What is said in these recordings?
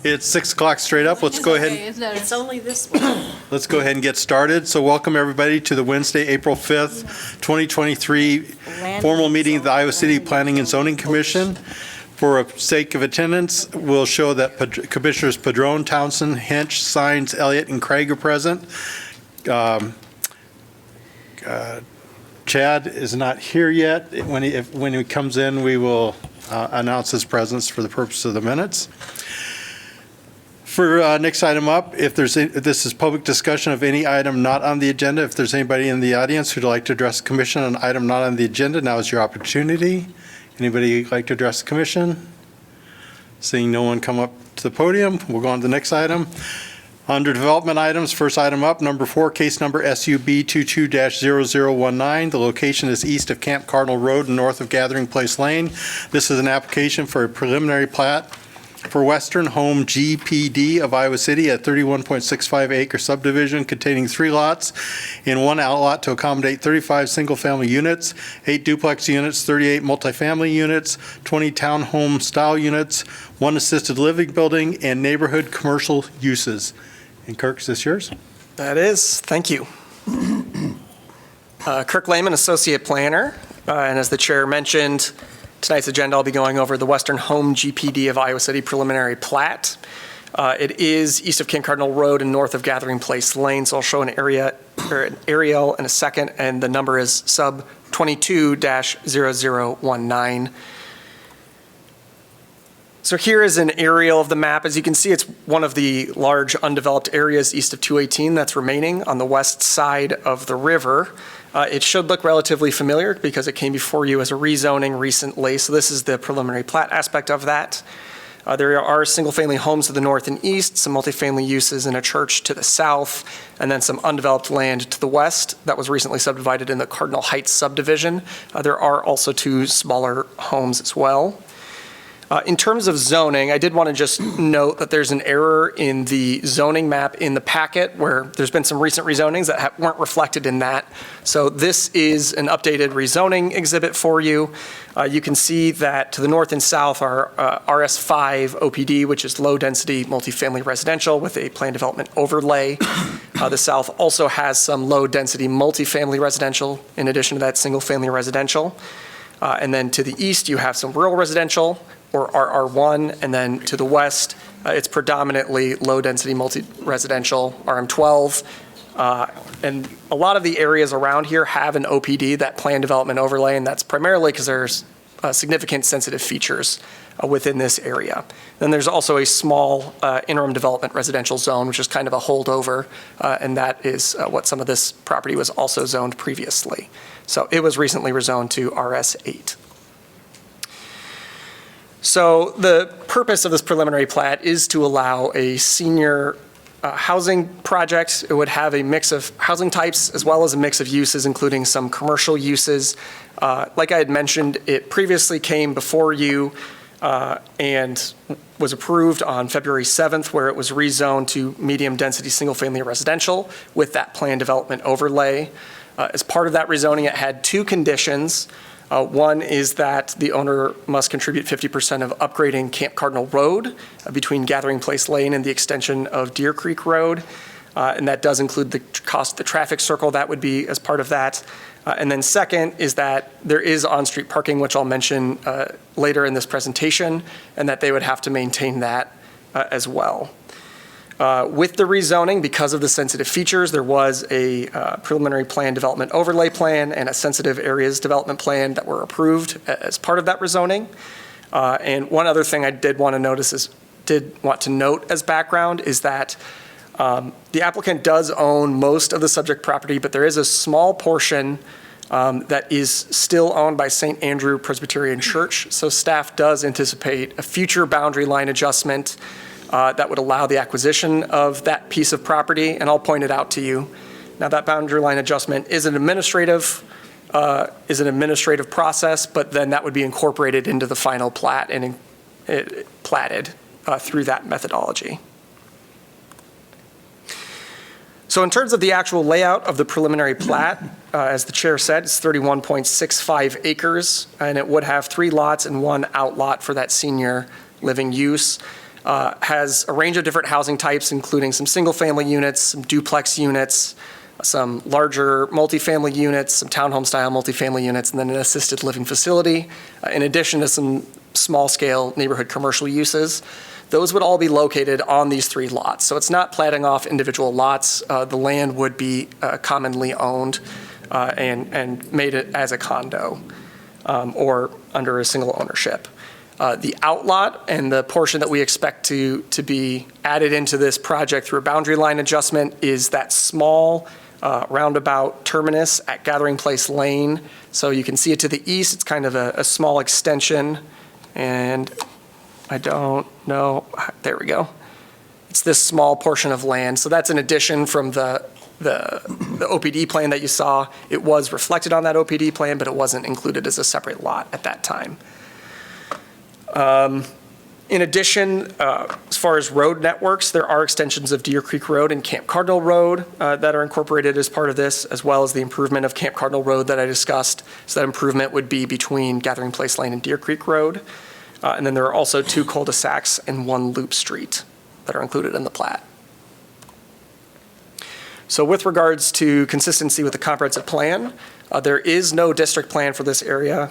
It's 6 o'clock straight up. Let's go ahead. It's only this one. Let's go ahead and get started. So welcome everybody to the Wednesday, April 5th, 2023 formal meeting of the Iowa City Planning and Zoning Commission. For sake of attendance, we'll show that Commissioners Padron, Townsend, Hinch, Sines, Elliott, and Craig are present. Chad is not here yet. When he comes in, we will announce his presence for the purpose of the minutes. For next item up, this is public discussion of any item not on the agenda. If there's anybody in the audience who'd like to address the commission on an item not on the agenda, now is your opportunity. Anybody like to address the commission? Seeing no one come up to the podium, we'll go on to the next item. Under development items, first item up, number 4, case number SUB 22-0019. The location is east of Camp Cardinal Road and north of Gathering Place Lane. This is an application for a preliminary plat for Western Home GPD of Iowa City, a 31.65 acre subdivision containing 3 lots and 1 outlot to accommodate 35 single-family units, 8 duplex units, 38 multifamily units, 20 townhome style units, 1 assisted living building, and neighborhood commercial uses. And Kirk, is this yours? That is. Thank you. Kirk Lehman, Associate Planner, and as the chair mentioned, tonight's agenda, I'll be going over the Western Home GPD of Iowa City preliminary plat. It is east of Camp Cardinal Road and north of Gathering Place Lane, so I'll show an aerial in a second, and the number is sub 22-0019. So here is an aerial of the map. As you can see, it's one of the large undeveloped areas east of 218 that's remaining on the west side of the river. It should look relatively familiar because it came before you as a rezoning recently. So this is the preliminary plat aspect of that. There are single-family homes to the north and east, some multifamily uses and a church to the south, and then some undeveloped land to the west that was recently subdivided in the Cardinal Heights subdivision. There are also 2 smaller homes as well. In terms of zoning, I did want to just note that there's an error in the zoning map in the packet where there's been some recent rezonings that weren't reflected in that. So this is an updated rezoning exhibit for you. You can see that to the north and south are RS5 OPD, which is low density multifamily residential with a planned development overlay. The south also has some low density multifamily residential in addition to that single family residential. And then to the east, you have some rural residential, or RR1, and then to the west, it's predominantly low-density multi-residential, RM12, and a lot of the areas around here have an OPD, that planned development overlay, and that's primarily because there's significant sensitive features within this area. Then there's also a small interim development residential zone, which is kind of a holdover, and that is what some of this property was also zoned previously. So it was recently rezoned to RS8. So the purpose of this preliminary plat is to allow a senior housing project. It would have a mix of housing types as well as a mix of uses, including some commercial uses. Like I had mentioned, it previously came before you and was approved on February 7th, where it was rezoned to medium density single family residential with that planned development overlay. As part of that rezoning, it had 2 conditions. One is that the owner must contribute 50% of upgrading Camp Cardinal Road between Gathering Place Lane and the extension of Deer Creek Road. And that does include the cost of the traffic circle. That would be as part of that. And then second is that there is on-street parking, which I'll mention later in this presentation, and that they would have to maintain that as well. With the rezoning, because of the sensitive features, there was a preliminary plan development overlay plan and a sensitive areas development plan that were approved as part of that rezoning. And one other thing I did want to note as background is that the applicant does own most of the subject property, but there is a small portion that is still owned by St. Andrew Presbyterian Church. So staff does anticipate a future boundary line adjustment that would allow the acquisition of that piece of property, and I'll point it out to you. Now, that boundary line adjustment is an administrative process, but then that would be incorporated into the final plat and platted through that methodology. So in terms of the actual layout of the preliminary plat, as the chair said, it's 31.65 acres, and it would have 3 lots and 1 outlot for that senior living use. has a range of different housing types, including some single-family units, some duplex units, some larger multifamily units, some townhome-style multifamily units, and then an assisted living facility, in addition to some small-scale neighborhood commercial uses. Those would all be located on these 3 lots. So it's not platting off individual lots. The land would be commonly owned and made it as a condo or under a single ownership. The outlot and the portion that we expect to be added into this project through a boundary line adjustment is that small roundabout terminus at Gathering Place Lane. So you can see it to the east. It's kind of a small extension, and I don't know. There we go. It's this small portion of land. So that's an addition from the OPD plan that you saw. It was reflected on that OPD plan, but it wasn't included as a separate lot at that time. In addition, as far as road networks, there are extensions of Deer Creek Road and Camp Cardinal Road that are incorporated as part of this, as well as the improvement of Camp Cardinal Road that I discussed. So that improvement would be between Gathering Place Lane and Deer Creek Road. And then there are also 2 cul-de-sacs and 1 loop street that are included in the plat. So with regards to consistency with the comprehensive plan, there is no district plan for this area,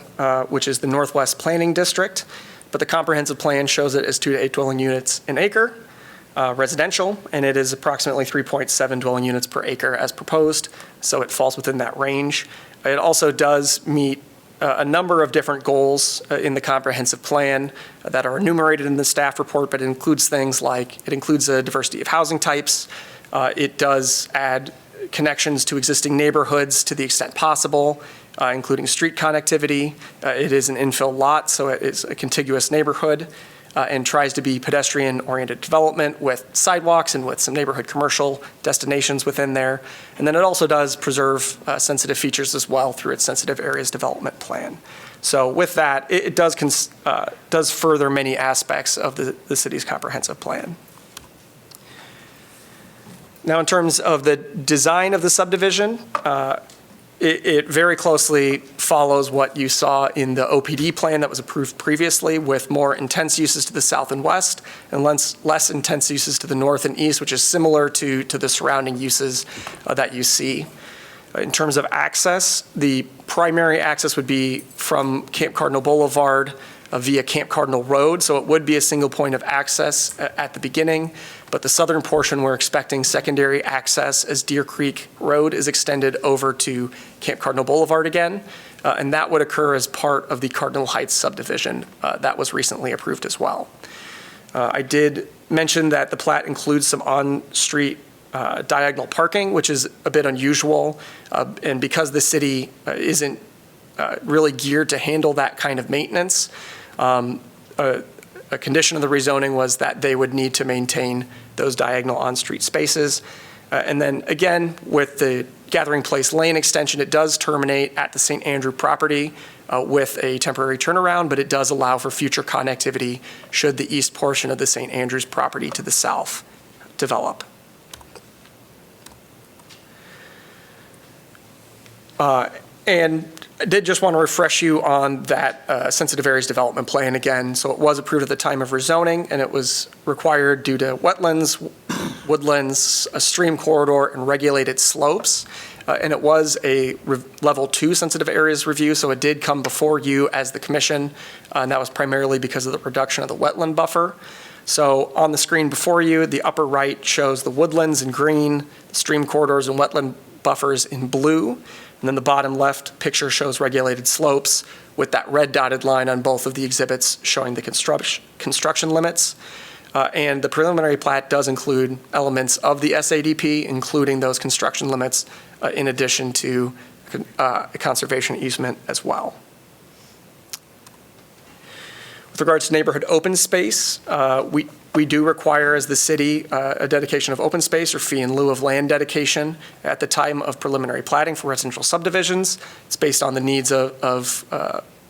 which is the Northwest Planning District. But the comprehensive plan shows it as 2 to 8 dwelling units an acre, residential, and it is approximately 3.7 dwelling units per acre as proposed, so it falls within that range. It also does meet a number of different goals in the comprehensive plan that are enumerated in the staff report, but it includes things like, it includes a diversity of housing types. It does add connections to existing neighborhoods to the extent possible, including street connectivity. It is an infill lot, so it is a contiguous neighborhood and tries to be pedestrian-oriented development with sidewalks and with some neighborhood commercial destinations within there. And then it also does preserve sensitive features as well through its sensitive areas development plan. So with that, it does further many aspects of the city's comprehensive plan. Now, in terms of the design of the subdivision, it very closely follows what you saw in the OPD plan that was approved previously, with more intense uses to the south and west and less intense uses to the north and east, which is similar to the surrounding uses that you see. In terms of access, the primary access would be from Camp Cardinal Boulevard via Camp Cardinal Road, so it would be a single point of access at the beginning. But the southern portion, we're expecting secondary access as Deer Creek Road is extended over to Camp Cardinal Boulevard again. And that would occur as part of the Cardinal Heights subdivision that was recently approved as well. I did mention that the plat includes some on-street diagonal parking, which is a bit unusual. And because the city isn't really geared to handle that kind of maintenance, a condition of the rezoning was that they would need to maintain those diagonal on-street spaces. And then again, with the Gathering Place Lane extension, it does terminate at the St. Andrew property with a temporary turnaround, but it does allow for future connectivity should the east portion of the St. Andrews property to the south develop. And I did just want to refresh you on that sensitive areas development plan again. So it was approved at the time of rezoning, and it was required due to wetlands, woodlands, a stream corridor, and regulated slopes. And it was a level 2 sensitive areas review, so it did come before you as the commission, and that was primarily because of the reduction of the wetland buffer. So on the screen before you, the upper right shows the woodlands in green, stream corridors and wetland buffers in blue. And then the bottom left picture shows regulated slopes with that red dotted line on both of the exhibits showing the construction limits. And the preliminary plat does include elements of the SADP, including those construction limits, in addition to a conservation easement as well. With regards to neighborhood open space, we do require, as the city, a dedication of open space or fee in lieu of land dedication at the time of preliminary platting for residential subdivisions. It's based on the needs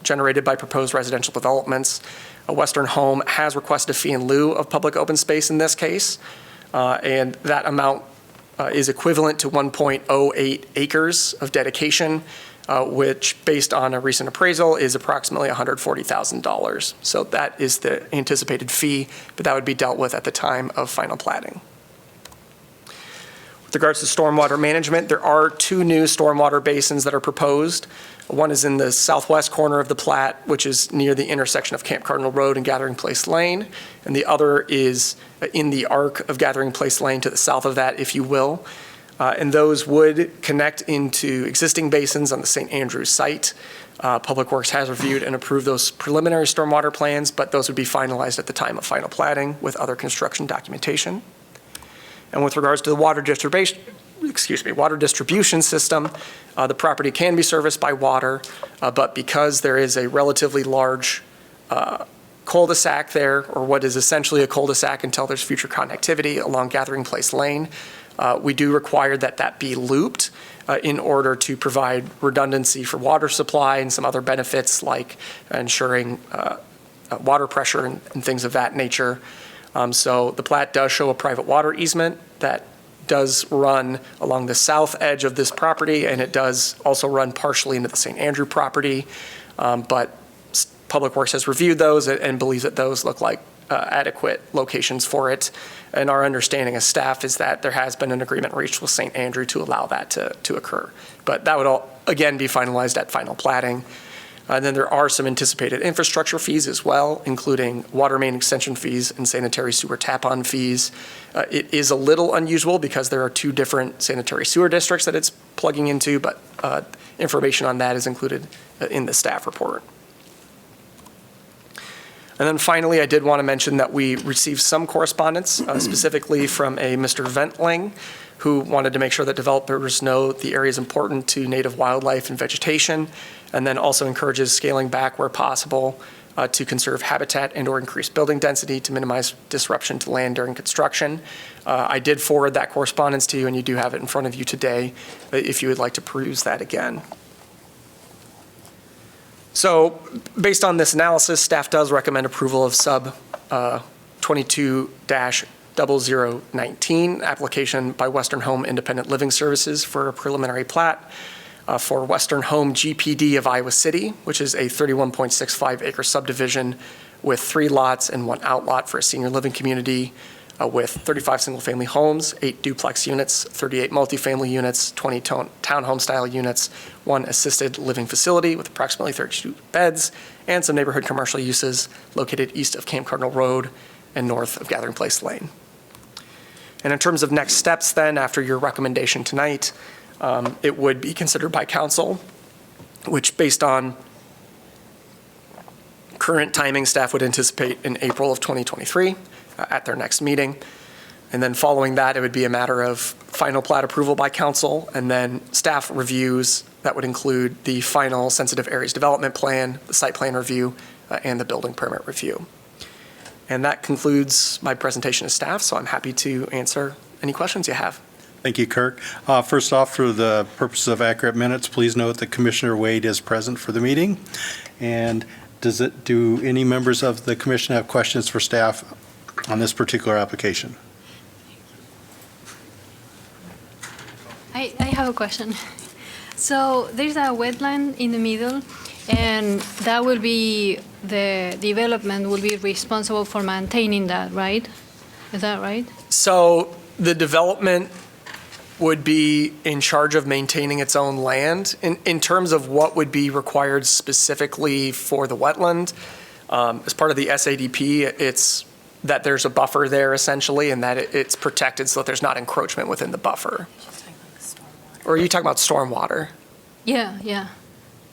generated by proposed residential developments. Western Home has requested a fee in lieu of public open space in this case, and that amount is equivalent to 1.08 acres of dedication. which, based on a recent appraisal, is approximately $140,000. So that is the anticipated fee, but that would be dealt with at the time of final platting. With regards to stormwater management, there are 2 new stormwater basins that are proposed. One is in the southwest corner of the plat, which is near the intersection of Camp Cardinal Road and Gathering Place Lane, and the other is in the arc of Gathering Place Lane to the south of that, if you will. And those would connect into existing basins on the St. Andrews site. Public Works has reviewed and approved those preliminary stormwater plans, but those would be finalized at the time of final platting with other construction documentation. And with regards to the water distribution system, the property can be serviced by water, but because there is a relatively large cul-de-sac there, or what is essentially a cul-de-sac until there's future connectivity along Gathering Place Lane, we do require that that be looped in order to provide redundancy for water supply and some other benefits like ensuring water pressure and things of that nature. So the plat does show a private water easement that does run along the south edge of this property, and it does also run partially into the St. Andrew property. But Public Works has reviewed those and believes that those look like adequate locations for it. And our understanding as staff is that there has been an agreement reached with St. Andrew to allow that to occur. But that would all, again, be finalized at final platting. And then there are some anticipated infrastructure fees as well, including water main extension fees and sanitary sewer tap-on fees. It is a little unusual because there are 2 different sanitary sewer districts that it's plugging into, but information on that is included in the staff report. And then finally, I did want to mention that we received some correspondence, specifically from a Mr. Ventling, who wanted to make sure that developers know the area is important to native wildlife and vegetation, and then also encourages scaling back where possible to conserve habitat and or increase building density to minimize disruption to land during construction. I did forward that correspondence to you, and you do have it in front of you today if you would like to peruse that again. So based on this analysis, staff does recommend approval of sub 22-0019 application by Western Home Independent Living Services for a preliminary plat for Western Home GPD of Iowa City, which is a 31.65 acre subdivision with 3 lots and 1 outlot for a senior living community with 35 single-family homes, 8 duplex units, 38 multifamily units, 20 townhome-style units, 1 assisted living facility with approximately 32 beds, and some neighborhood commercial uses located east of Camp Cardinal Road and north of Gathering Place Lane. And in terms of next steps then, after your recommendation tonight, it would be considered by council, which based on current timing, staff would anticipate in April of 2023 at their next meeting. And then following that, it would be a matter of final plat approval by council and then staff reviews that would include the final sensitive areas development plan, the site plan review, and the building permit review. And that concludes my presentation as staff, so I'm happy to answer any questions you have. Thank you, Kirk. First off, for the purposes of accurate minutes, please note that Commissioner Wade is present for the meeting. And do any members of the commission have questions for staff on this particular application? I have a question. So there's a wetland in the middle, and that will be, the development will be responsible for maintaining that, right? Is that right? So the development would be in charge of maintaining its own land. In terms of what would be required specifically for the wetland, as part of the SADP, it's that there's a buffer there essentially, and that it's protected so that there's not encroachment within the buffer. Or are you talking about stormwater? Yeah.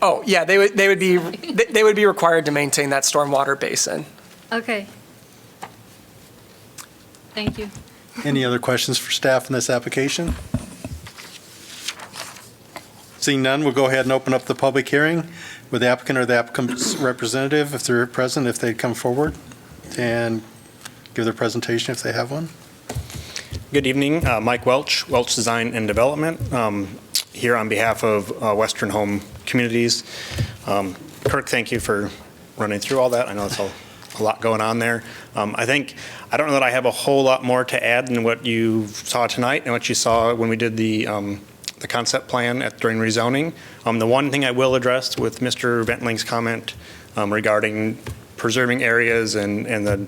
Oh, yeah, they would be they would be required to maintain that stormwater basin. Okay. Thank you. Any other questions for staff in this application? Seeing none, we'll go ahead and open up the public hearing with the applicant or the applicant's representative, if they're present, if they'd come forward and give their presentation if they have one. Good evening, Mike Welch, Welch Design and Development, here on behalf of Western Home Communities. Kirk, thank you for running through all that. I know it's a lot going on there. I don't know that I have a whole lot more to add than what you saw tonight and what you saw when we did the the concept plan during rezoning. The one thing I will address with Mr. Ventling's comment regarding preserving areas and the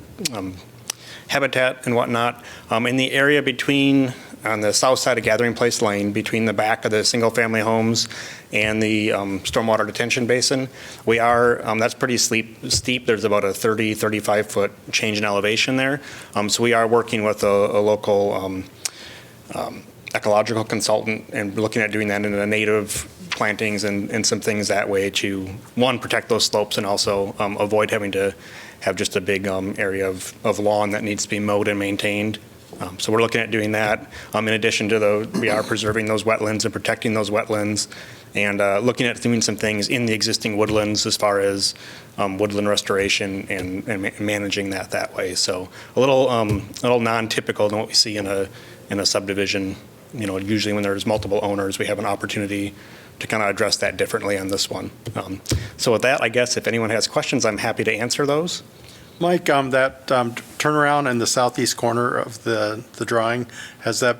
habitat and whatnot, in the area between, on the south side of Gathering Place Lane, between the back of the single-family homes and the stormwater detention basin, we are, that's pretty steep. There's about a 30, 35-foot change in elevation there. So we are working with a local ecological consultant and looking at doing that in the native plantings and some things that way to, one, protect those slopes and also avoid having to have just a big area of lawn that needs to be mowed and maintained. So we're looking at doing that. In addition to we are preserving those wetlands and protecting those wetlands and looking at doing some things in the existing woodlands as far as woodland restoration and managing that way. So a little non-typical than what we see in a subdivision. Usually when there's multiple owners, we have an opportunity to kind of address that differently on this one. So with that, I guess if anyone has questions, I'm happy to answer those. Mike, that turnaround in the southeast corner of the drawing, has that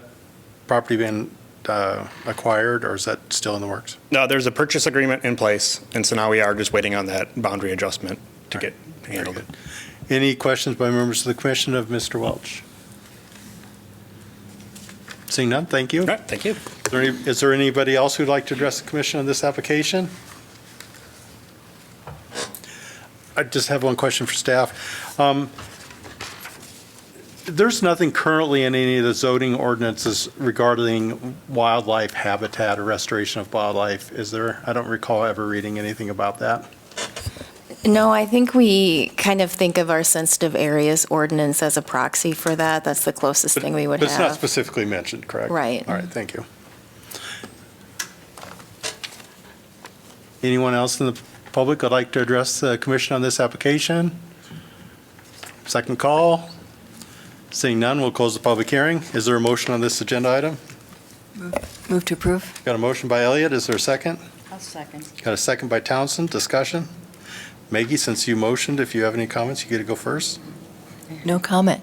property been acquired, or is that still in the works? No, there's a purchase agreement in place, and so now we are just waiting on that boundary adjustment to get handled. Very good. Any questions by members of the commission of Mr. Welch? Seeing none, thank you. All right, thank you. Is there anybody else who'd like to address the commission on this application? I just have one question for staff. There's nothing currently in any of the zoning ordinances regarding wildlife habitat or restoration of wildlife, is there? I don't recall ever reading anything about that. No, I think we kind of think of our sensitive areas ordinance as a proxy for that. That's the closest thing we would But it's not have. specifically mentioned, correct? Right. All right, thank you. Anyone else in the public would like to address the commission on this application? Second call. Seeing none, we'll close the public hearing. Is there a motion on this agenda item? Move to approve. Got a motion by Elliott. Is there a second? I'll second. Got a second by Townsend. Discussion? Maggie, since you motioned, if you have any comments, you get to go first. No comment.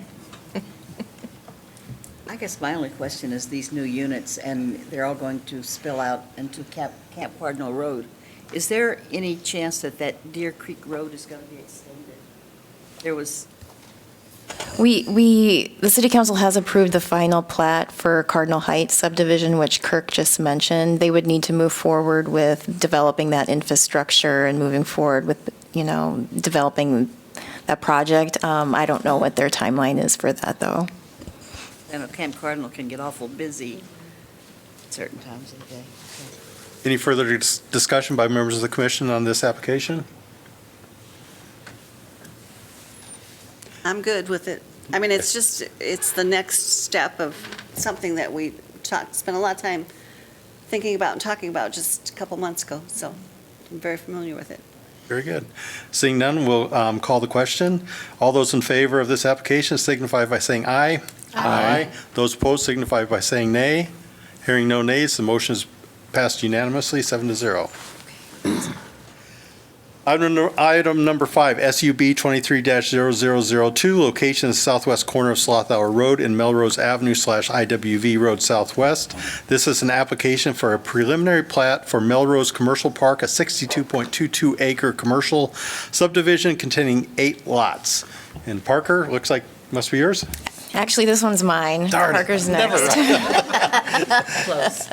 I guess my only question is these new units, and they're all going to spill out into Camp Cardinal Road. Is there any chance that Deer Creek Road is going to be extended? There was, The city council has approved the final plat for Cardinal Heights subdivision, which Kirk just mentioned. They would need to move forward with developing that infrastructure and moving forward with, developing that project. I don't know what their timeline is for that, though. I know Camp Cardinal can get awful busy at certain times of the day. Any further discussion by members of the commission on this application? I'm good with it. I mean, it's the next step of something that we spent a lot of time thinking about and talking about just a couple months ago, so I'm very familiar with it. Very good. Seeing none, we'll call the question. All those in favor of this application signify by saying aye. Aye. Those opposed signify by saying nay. Hearing no nays, the motion is passed unanimously, 7-0. Item number 5, SUB 23-0002, location in the southwest corner of Slothauer Road and Melrose Avenue/IWV Road Southwest. This is an application for a preliminary plat for Melrose Commercial Park, a 62.22 acre commercial subdivision containing 8 lots. And Parker, looks like must be yours? Actually, this one's mine. Darn it. Parker's Never next. Close.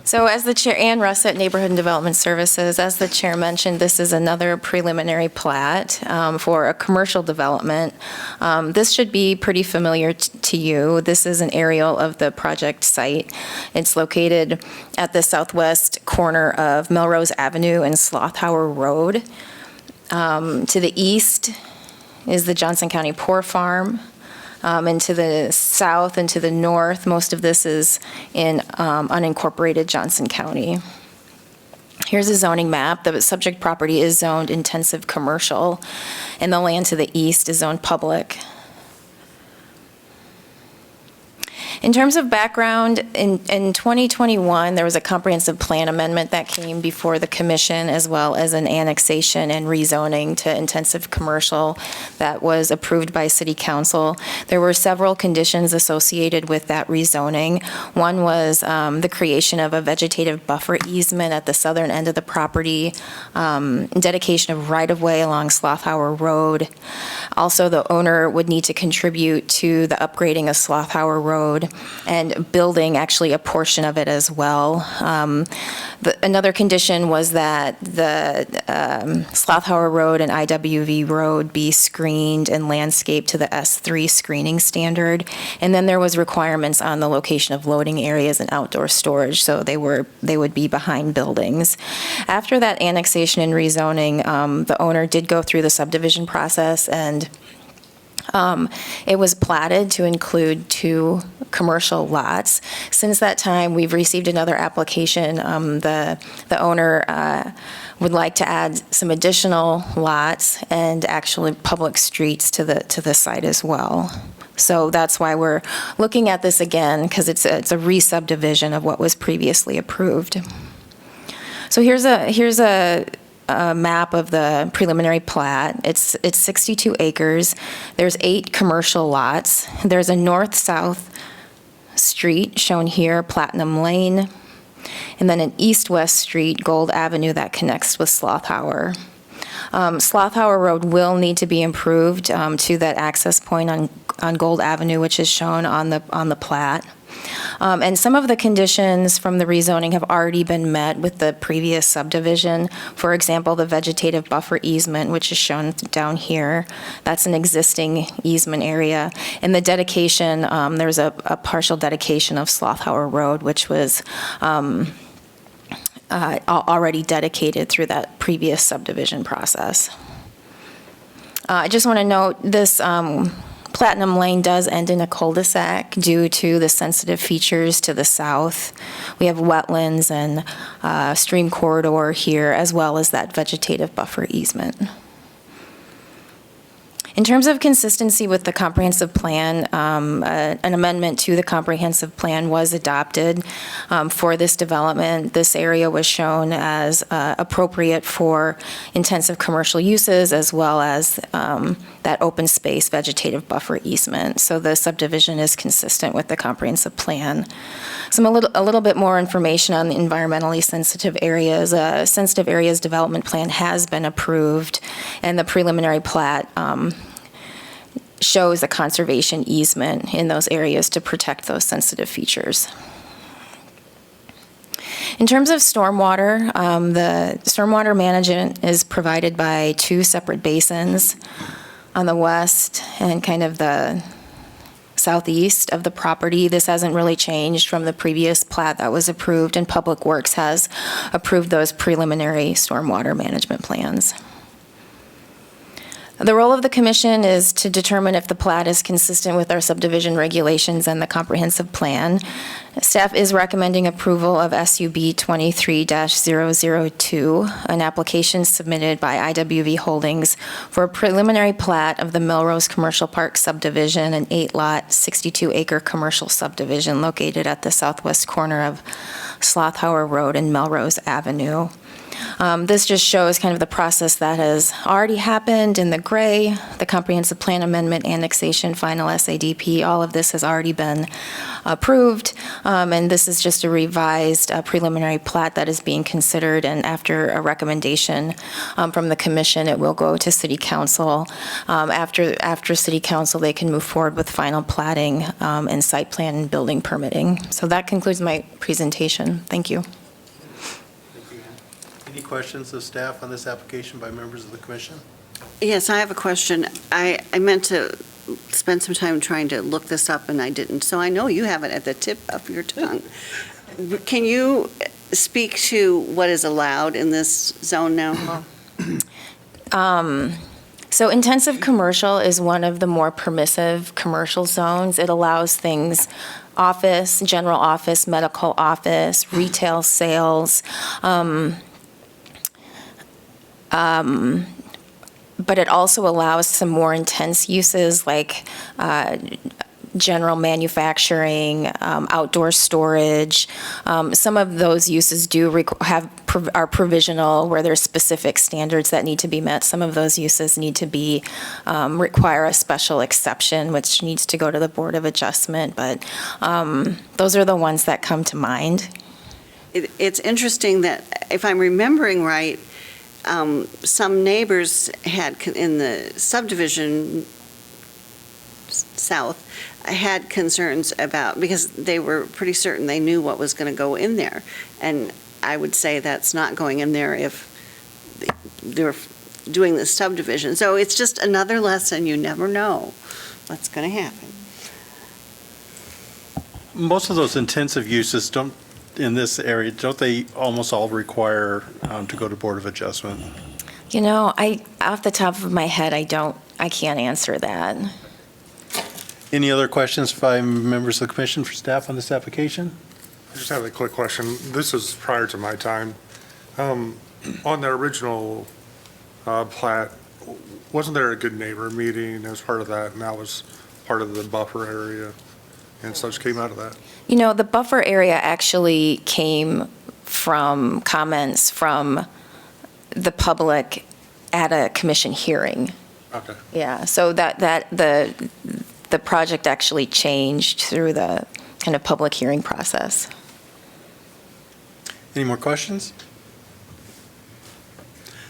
So as the chair, Ann Russett, Neighborhood and Development Services, as the chair mentioned, this is another preliminary plat for a commercial development. This should be pretty familiar to you. This is an aerial of the project site. It's located at the southwest corner of Melrose Avenue and Slothauer Road. To the east is the Johnson County Poor Farm. And to the south and to the north, most of this is in unincorporated Johnson County. Here's a zoning map. The subject property is zoned intensive commercial, and the land to the east is zoned public. In terms of background, in 2021, there was a comprehensive plan amendment that came before the commission, as well as an annexation and rezoning to intensive commercial that was approved by city council. There were several conditions associated with that rezoning. One was the creation of a vegetative buffer easement at the southern end of the property, dedication of right-of-way along Slothauer Road. Also, the owner would need to contribute to the upgrading of Slothauer Road and building actually a portion of it as well. Another condition was that the Slothauer Road and IWV Road be screened and landscaped to the S3 screening standard. And then there was requirements on the location of loading areas and outdoor storage, so they would be behind buildings. After that annexation and rezoning, the owner did go through the subdivision process, and it was platted to include 2 commercial lots. Since that time, we've received another application. The owner would like to add some additional lots and actually public streets to the site as well. So that's why we're looking at this again, because it's a re-subdivision of what was previously approved. So here's a map of the preliminary plat. It's 62 acres. There's 8 commercial lots. There's a north-south street shown here, Platinum Lane, and then an east-west street, Gold Avenue, that connects with Slothauer. Slothauer Road will need to be improved to that access point on Gold Avenue, which is shown on the plat. And some of the conditions from the rezoning have already been met with the previous subdivision. For example, the vegetative buffer easement, which is shown down here. That's an existing easement area. And the dedication, there's a partial dedication of Slothauer Road, which was already dedicated through that previous subdivision process. I just want to note this Platinum Lane does end in a cul-de-sac due to the sensitive features to the south. We have wetlands and stream corridor here, as well as that vegetative buffer easement. In terms of consistency with the comprehensive plan, an amendment to the comprehensive plan was adopted for this development. This area was shown as appropriate for intensive commercial uses, as well as that open space vegetative buffer easement. So the subdivision is consistent with the comprehensive plan. A little bit more information on the environmentally sensitive areas. Sensitive areas development plan has been approved, and the preliminary plat shows a conservation easement in those areas to protect those sensitive features. In terms of stormwater, the stormwater management is provided by 2 separate basins on the west and kind of the southeast of the property. This hasn't really changed from the previous plat that was approved, and Public Works has approved those preliminary stormwater management plans. The role of the commission is to determine if the plat is consistent with our subdivision regulations and the comprehensive plan. Staff is recommending approval of SUB 23-002, an application submitted by IWV Holdings for a preliminary plat of the Melrose Commercial Park subdivision, an 8-lot, 62-acre commercial subdivision located at the southwest corner of Slothauer Road and Melrose Avenue. This just shows kind of the process that has already happened in the gray, the comprehensive plan amendment, annexation, final SADP. All of this has already been approved, and this is just a revised preliminary plat that is being considered, and after a recommendation from the commission, it will go to City Council. After City Council, they can move forward with final platting and site plan and building permitting. So that concludes my presentation. Thank you. Any questions of staff on this application by members of the commission? Yes, I have a question. I meant to spend some time trying to look this up, and I didn't. So I know you have it at the tip of your tongue. Can you speak to what is allowed in this zone now? So intensive commercial is one of the more permissive commercial zones. It allows things, office, general office, medical office, retail sales, but it also allows some more intense uses like general manufacturing, outdoor storage. Some of those uses are provisional, where there's specific standards that need to be met. Some of those uses need to be, require a special exception, which needs to go to the Board of Adjustment, but those are the ones that come to mind. It's interesting that, if I'm remembering right, some neighbors had, in the subdivision south, had concerns about, because they were pretty certain they knew what was going to go in there. And I would say that's not going in there if they're doing the subdivision. So it's just another lesson. You never know what's going to happen. Most of those intensive uses in this area, don't they almost all require to go to Board of Adjustment? You know, off the top of my head, I can't answer that. Any other questions by members of the commission for staff on this application? I just have a quick question. This is prior to my time. On the original plat, wasn't there a good neighbor meeting as part of that, and that was part of the buffer area and such came out of that? You know, the buffer area actually came from comments from the public at a commission hearing. Okay. Yeah, so the project actually changed through the kind of public hearing process. Any more questions?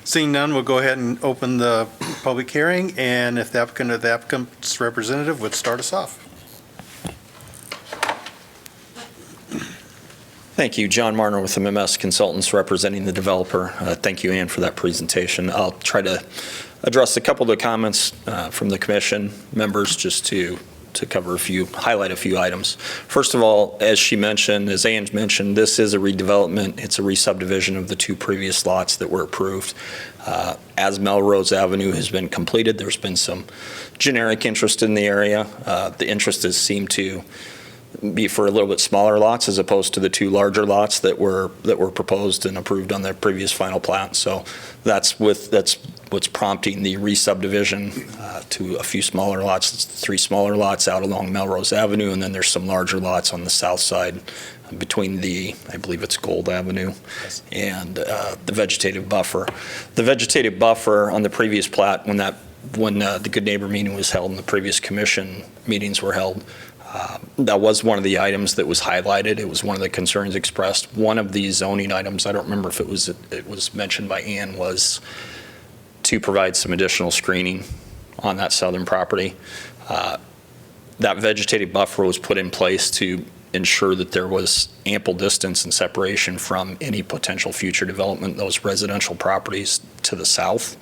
Seeing none, we'll go ahead and open the public hearing, and if the applicant or the applicant's representative would start us off. Thank you. John Marner with MMS Consultants representing the developer. Thank you, Ann, for that presentation. I'll try to address a couple of the comments from the commission members just to highlight a few items. First of all, as she mentioned, as Ann mentioned, this is a redevelopment. It's a re-subdivision of the two previous lots that were approved. As Melrose Avenue has been completed, there's been some generic interest in the area. The interest has seemed to be for a little bit smaller lots as opposed to the two larger lots that were proposed and approved on the previous final plat. So that's what's prompting the re-subdivision to a few smaller lots. It's 3 smaller lots out along Melrose Avenue, and then there's some larger lots on the south side between I believe it's Gold Avenue, and the vegetative buffer. The vegetative buffer on the previous plat, when the Good Neighbor meeting was held and the previous commission meetings were held, that was one of the items that was highlighted. It was one of the concerns expressed. One of the zoning items, I don't remember if it was mentioned by Ann, was to provide some additional screening on that southern property. That vegetative buffer was put in place to ensure that there was ample distance and separation from any potential future development, those residential properties to the south.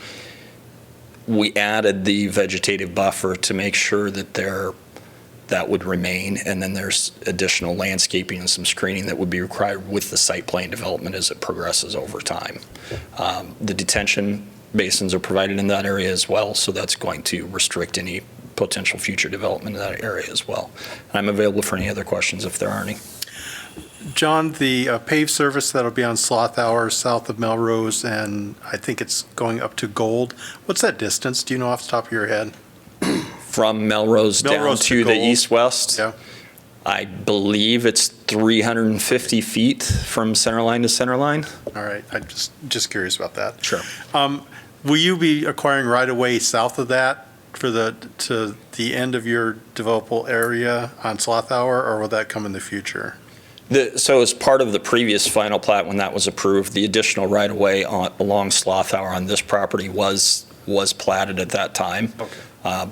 We added the vegetative buffer to make sure that would remain, and then there's additional landscaping and some screening that would be required with the site plan development as it progresses over time. The detention basins are provided in that area as well, so that's going to restrict any potential future development in that area as well. I'm available for any other questions if there are any. John, the paved surface that'll be on Sloth Hour south of Melrose, and I think it's going up to Gold, what's that distance? Do you know off the top of your head? From Melrose down to the Gold. east-west, Yeah. I believe it's 350 feet from center line to center line. All right, I'm just curious about that. Sure. Will you be acquiring right-of-way south of that to the end of your developable area on Sloth Hour, or will that come in the future? So as part of the previous final plat, when that was approved, the additional right-of-way along Sloth Hour on this property was platted at that time. Okay.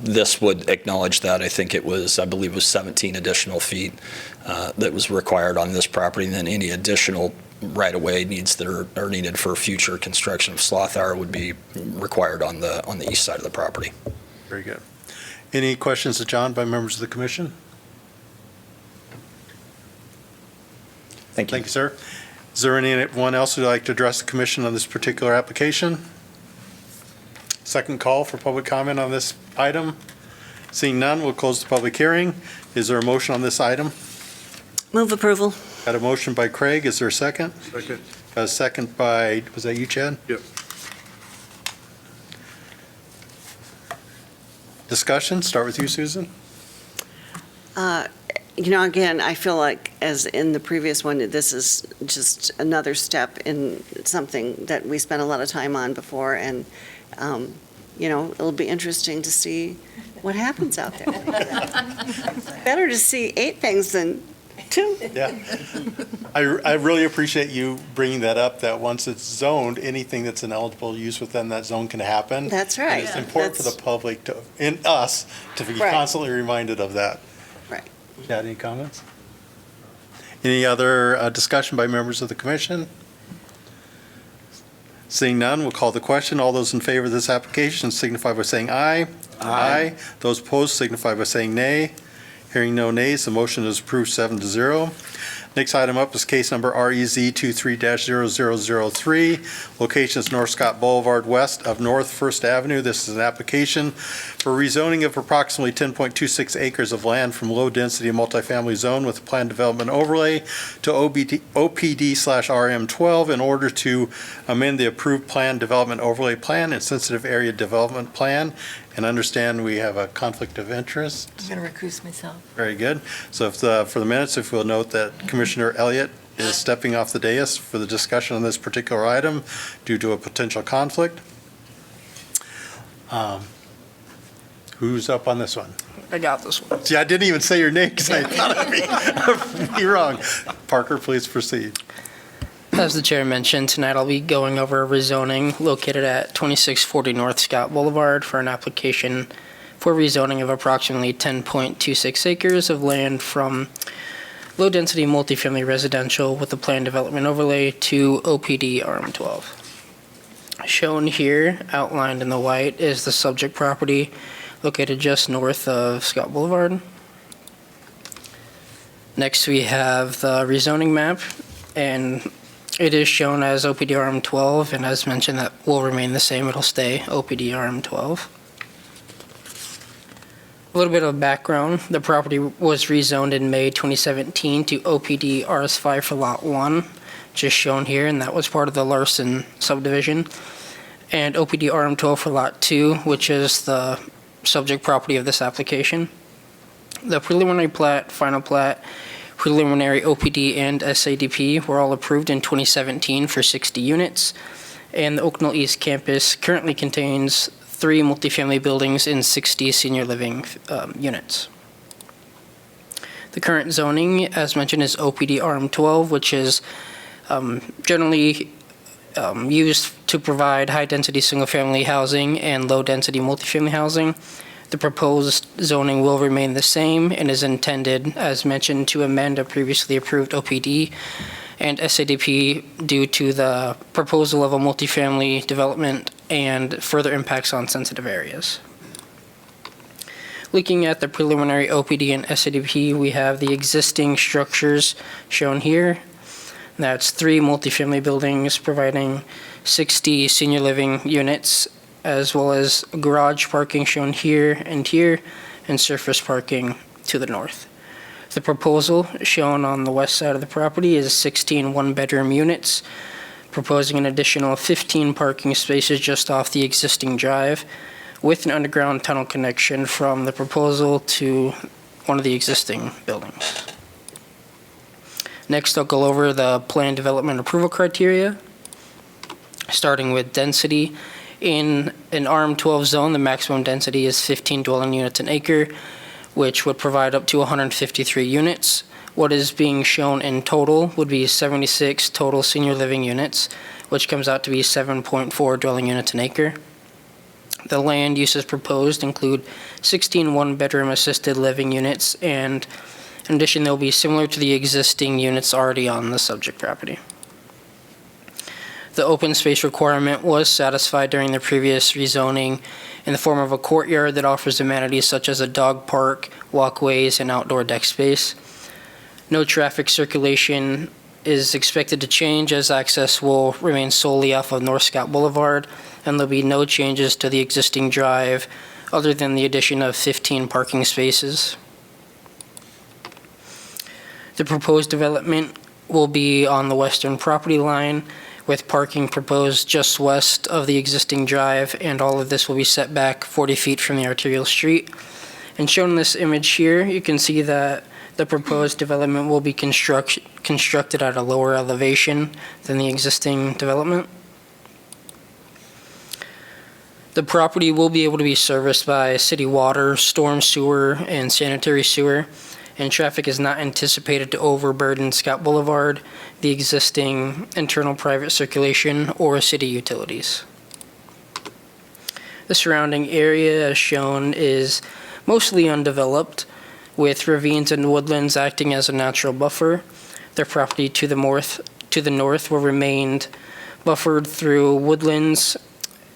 This would acknowledge that. I believe it was 17 additional feet that was required on this property, and then any additional right-of-way needs that are needed for future construction of Sloth Hour would be required on the east side of the property. Very good. Any questions to John by members of the commission? Thank you. Thank you, sir. Is there anyone else who'd like to address the commission on this particular application? Second call for public comment on this item. Seeing none, we'll close the public hearing. Is there a motion on this item? Move approval. Got a motion by Craig. Is there a second? Second. Got a second by, was that you, Chad? Yep. Discussion, start with you, Susan. Again, I feel like, as in the previous one, this is just another step in something that we spent a lot of time on before, and, it'll be interesting to see what happens out there. Better to see 8 things than 2. Yeah. I really appreciate you bringing that up, that once it's zoned, anything that's an eligible use within that zone can happen. That's right. And it's important for the public to, and us, to be Right. constantly reminded of that. Right. Got any comments? Any other discussion by members of the commission? Seeing none, we'll call the question. All those in favor of this application signify by saying aye. Aye. Those opposed signify by saying nay. Hearing no nays, the motion is approved 7-0. Next item up is case number REZ 23-0003. Location is North Scott Boulevard west of North First Avenue. This is an application for rezoning of approximately 10.26 acres of land from low-density multifamily zone with a planned development overlay to OPD/RM12 in order to amend the approved planned development overlay plan and sensitive area development plan. And understand we have a conflict of interest. I'm going to recuse myself. Very good. So if for the minutes, if we'll note that Commissioner Elliott is stepping off the dais for the discussion on this particular item due to a potential conflict. Who's up on this one? I got this one. See, I didn't even say your name because I thought I'd be wrong. Parker, please proceed. As the chair mentioned, tonight I'll be going over a rezoning located at 2640 North Scott Boulevard for an application for rezoning of approximately 10.26 acres of land from low-density multifamily residential with a planned development overlay to OPD RM12. Shown here, outlined in the white, is the subject property located just north of Scott Boulevard. Next, we have the rezoning map, and it is shown as OPD RM12, and as mentioned, that will remain the same. It'll stay OPD RM12. A little bit of background. The property was rezoned in May 2017 to OPD RS5 for Lot 1, just shown here, and that was part of the Larson subdivision, and OPD RM12 for Lot 2, which is the subject property of this application. The preliminary plat, final plat, preliminary OPD and SADP were all approved in 2017 for 60 units, and the Oaknell East campus currently contains 3 multifamily buildings and 60 senior living units. The current zoning, as mentioned, is OPD RM12, which is generally used to provide high-density single-family housing and low-density multifamily housing. The proposed zoning will remain the same and is intended, as mentioned, to amend a previously approved OPD and SADP due to the proposal of a multifamily development and further impacts on sensitive areas. Looking at the preliminary OPD and SADP, we have the existing structures shown here. That's 3 multifamily buildings providing 60 senior living units, as well as garage parking shown here, and surface parking to the north. The proposal shown on the west side of the property is 16 one-bedroom units, proposing an additional 15 parking spaces just off the existing drive, with an underground tunnel connection from the proposal to one of the existing buildings. Next, I'll go over the planned development approval criteria, starting with density. In an RM12 zone, the maximum density is 15 dwelling units an acre, which would provide up to 153 units. What is being shown in total would be 76 total senior living units, which comes out to be 7.4 dwelling units an acre. The land uses proposed include 16 one-bedroom assisted living units, and in addition, they'll be similar to the existing units already on the subject property. The open space requirement was satisfied during the previous rezoning in the form of a courtyard that offers amenities such as a dog park, walkways, and outdoor deck space. No traffic circulation is expected to change, as access will remain solely off of North Scott Boulevard, and there'll be no changes to the existing drive other than the addition of 15 parking spaces. The proposed development will be on the western property line, with parking proposed just west of the existing drive, and all of this will be set back 40 feet from the arterial street. And shown in this image here, you can see that the proposed development will be constructed at a lower elevation than the existing development. The property will be able to be serviced by city water, storm sewer, and sanitary sewer, and traffic is not anticipated to overburden Scott Boulevard, the existing internal private circulation, or city utilities. The surrounding area, as shown, is mostly undeveloped, with ravines and woodlands acting as a natural buffer. The property to the north will remain buffered through woodlands,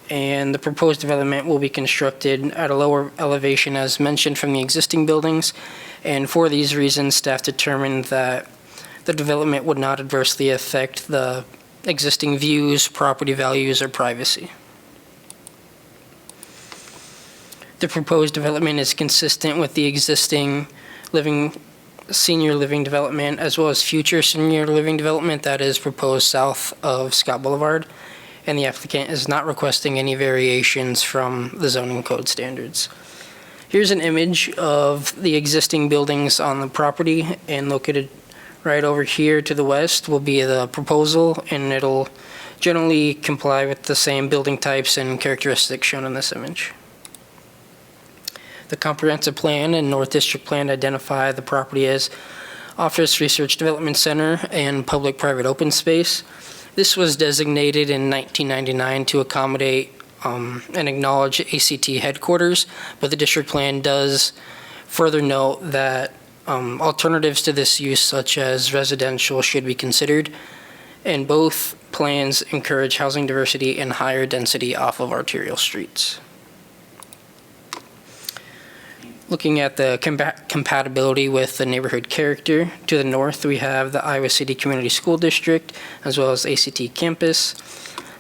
and the proposed development will be constructed at a lower elevation as mentioned from the existing buildings. And for these reasons, staff determined that the development would not adversely affect the existing views, property values, or privacy. The proposed development is consistent with the existing senior living development as well as future senior living development that is proposed south of Scott Boulevard, and the applicant is not requesting any variations from the zoning code standards. Here's an image of the existing buildings on the property, and located right over here to the west will be the proposal, and it'll generally comply with the same building types and characteristics shown in this image. The comprehensive plan and North District plan identify the property as Office Research Development Center and public-private open space. This was designated in 1999 to accommodate and acknowledge ACT headquarters, but the district plan does further note that alternatives to this use, such as residential, should be considered, and both plans encourage housing diversity and higher density off of arterial streets. Looking at the compatibility with the neighborhood character, to the north we have the Iowa City Community School District as well as ACT campus.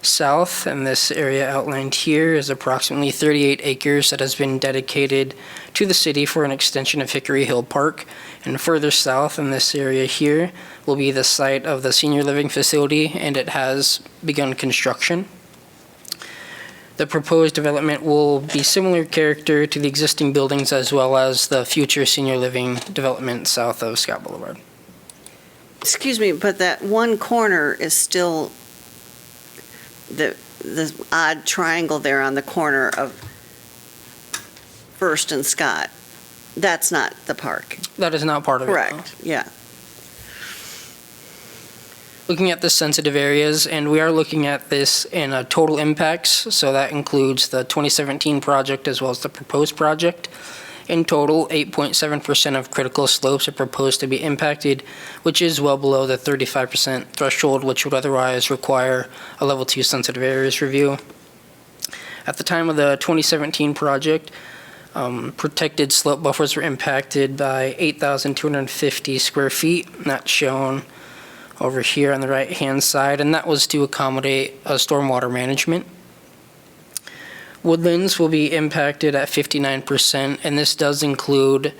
South, and this area outlined here, is approximately 38 acres that has been dedicated to the city for an extension of Hickory Hill Park. And further south in this area here will be the site of the senior living facility, and it has begun construction. The proposed development will be similar character to the existing buildings as well as the future senior living development south of Scott Boulevard. Excuse me, but that one corner is still the odd triangle there on the corner of First and Scott. That's not the park. That is not part of it. Correct, yeah. Looking at the sensitive areas, and we are looking at this in total impacts, so that includes the 2017 project as well as the proposed project. In total, 8.7% of critical slopes are proposed to be impacted, which is well below the 35% threshold, which would otherwise require a level 2 sensitive areas review. At the time of the 2017 project, protected slope buffers were impacted by 8,250 square feet, and that's shown over here on the right-hand side, and that was to accommodate stormwater management. Woodlands will be impacted at 59%, and this does include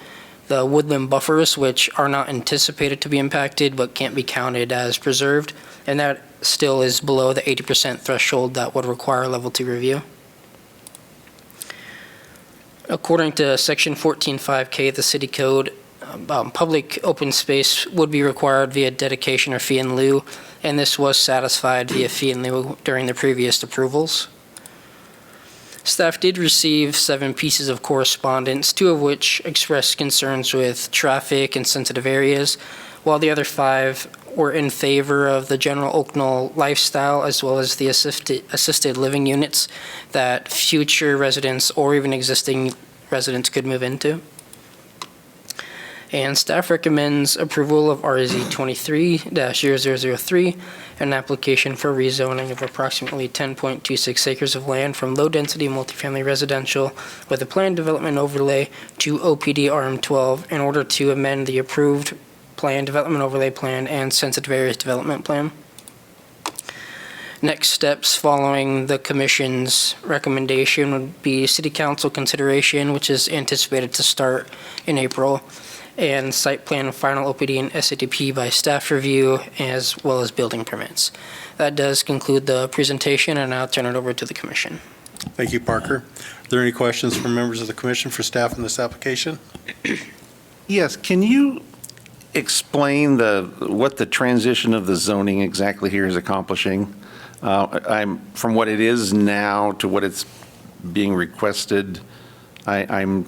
the woodland buffers, which are not anticipated to be impacted but can't be counted as preserved, and that still is below the 80% threshold that would require level 2 review. According to section 14.5K of the city code, public open space would be required via dedication or fee in lieu, and this was satisfied via fee in lieu during the previous approvals. Staff did receive 7 pieces of correspondence, 2 of which expressed concerns with traffic and sensitive areas, while the other 5 were in favor of the general Oak Knoll lifestyle as well as the assisted living units that future residents or even existing residents could move into. And staff recommends approval of RZ 23-0003, an application for rezoning of approximately 10.26 acres of land from low-density multifamily residential with a planned development overlay to OPD RM12 in order to amend the approved plan, development overlay plan, and sensitive areas development plan. Next steps following the commission's recommendation would be city council consideration, which is anticipated to start in April, and site plan final OPD and SADP by staff review, as well as building permits. That does conclude the presentation, and I'll turn it over to the commission. Thank you, Parker. Are there any questions from members of the commission for staff on this application? Yes, can you explain what the transition of the zoning exactly here is accomplishing? From what it is now to what it's being requested, I'm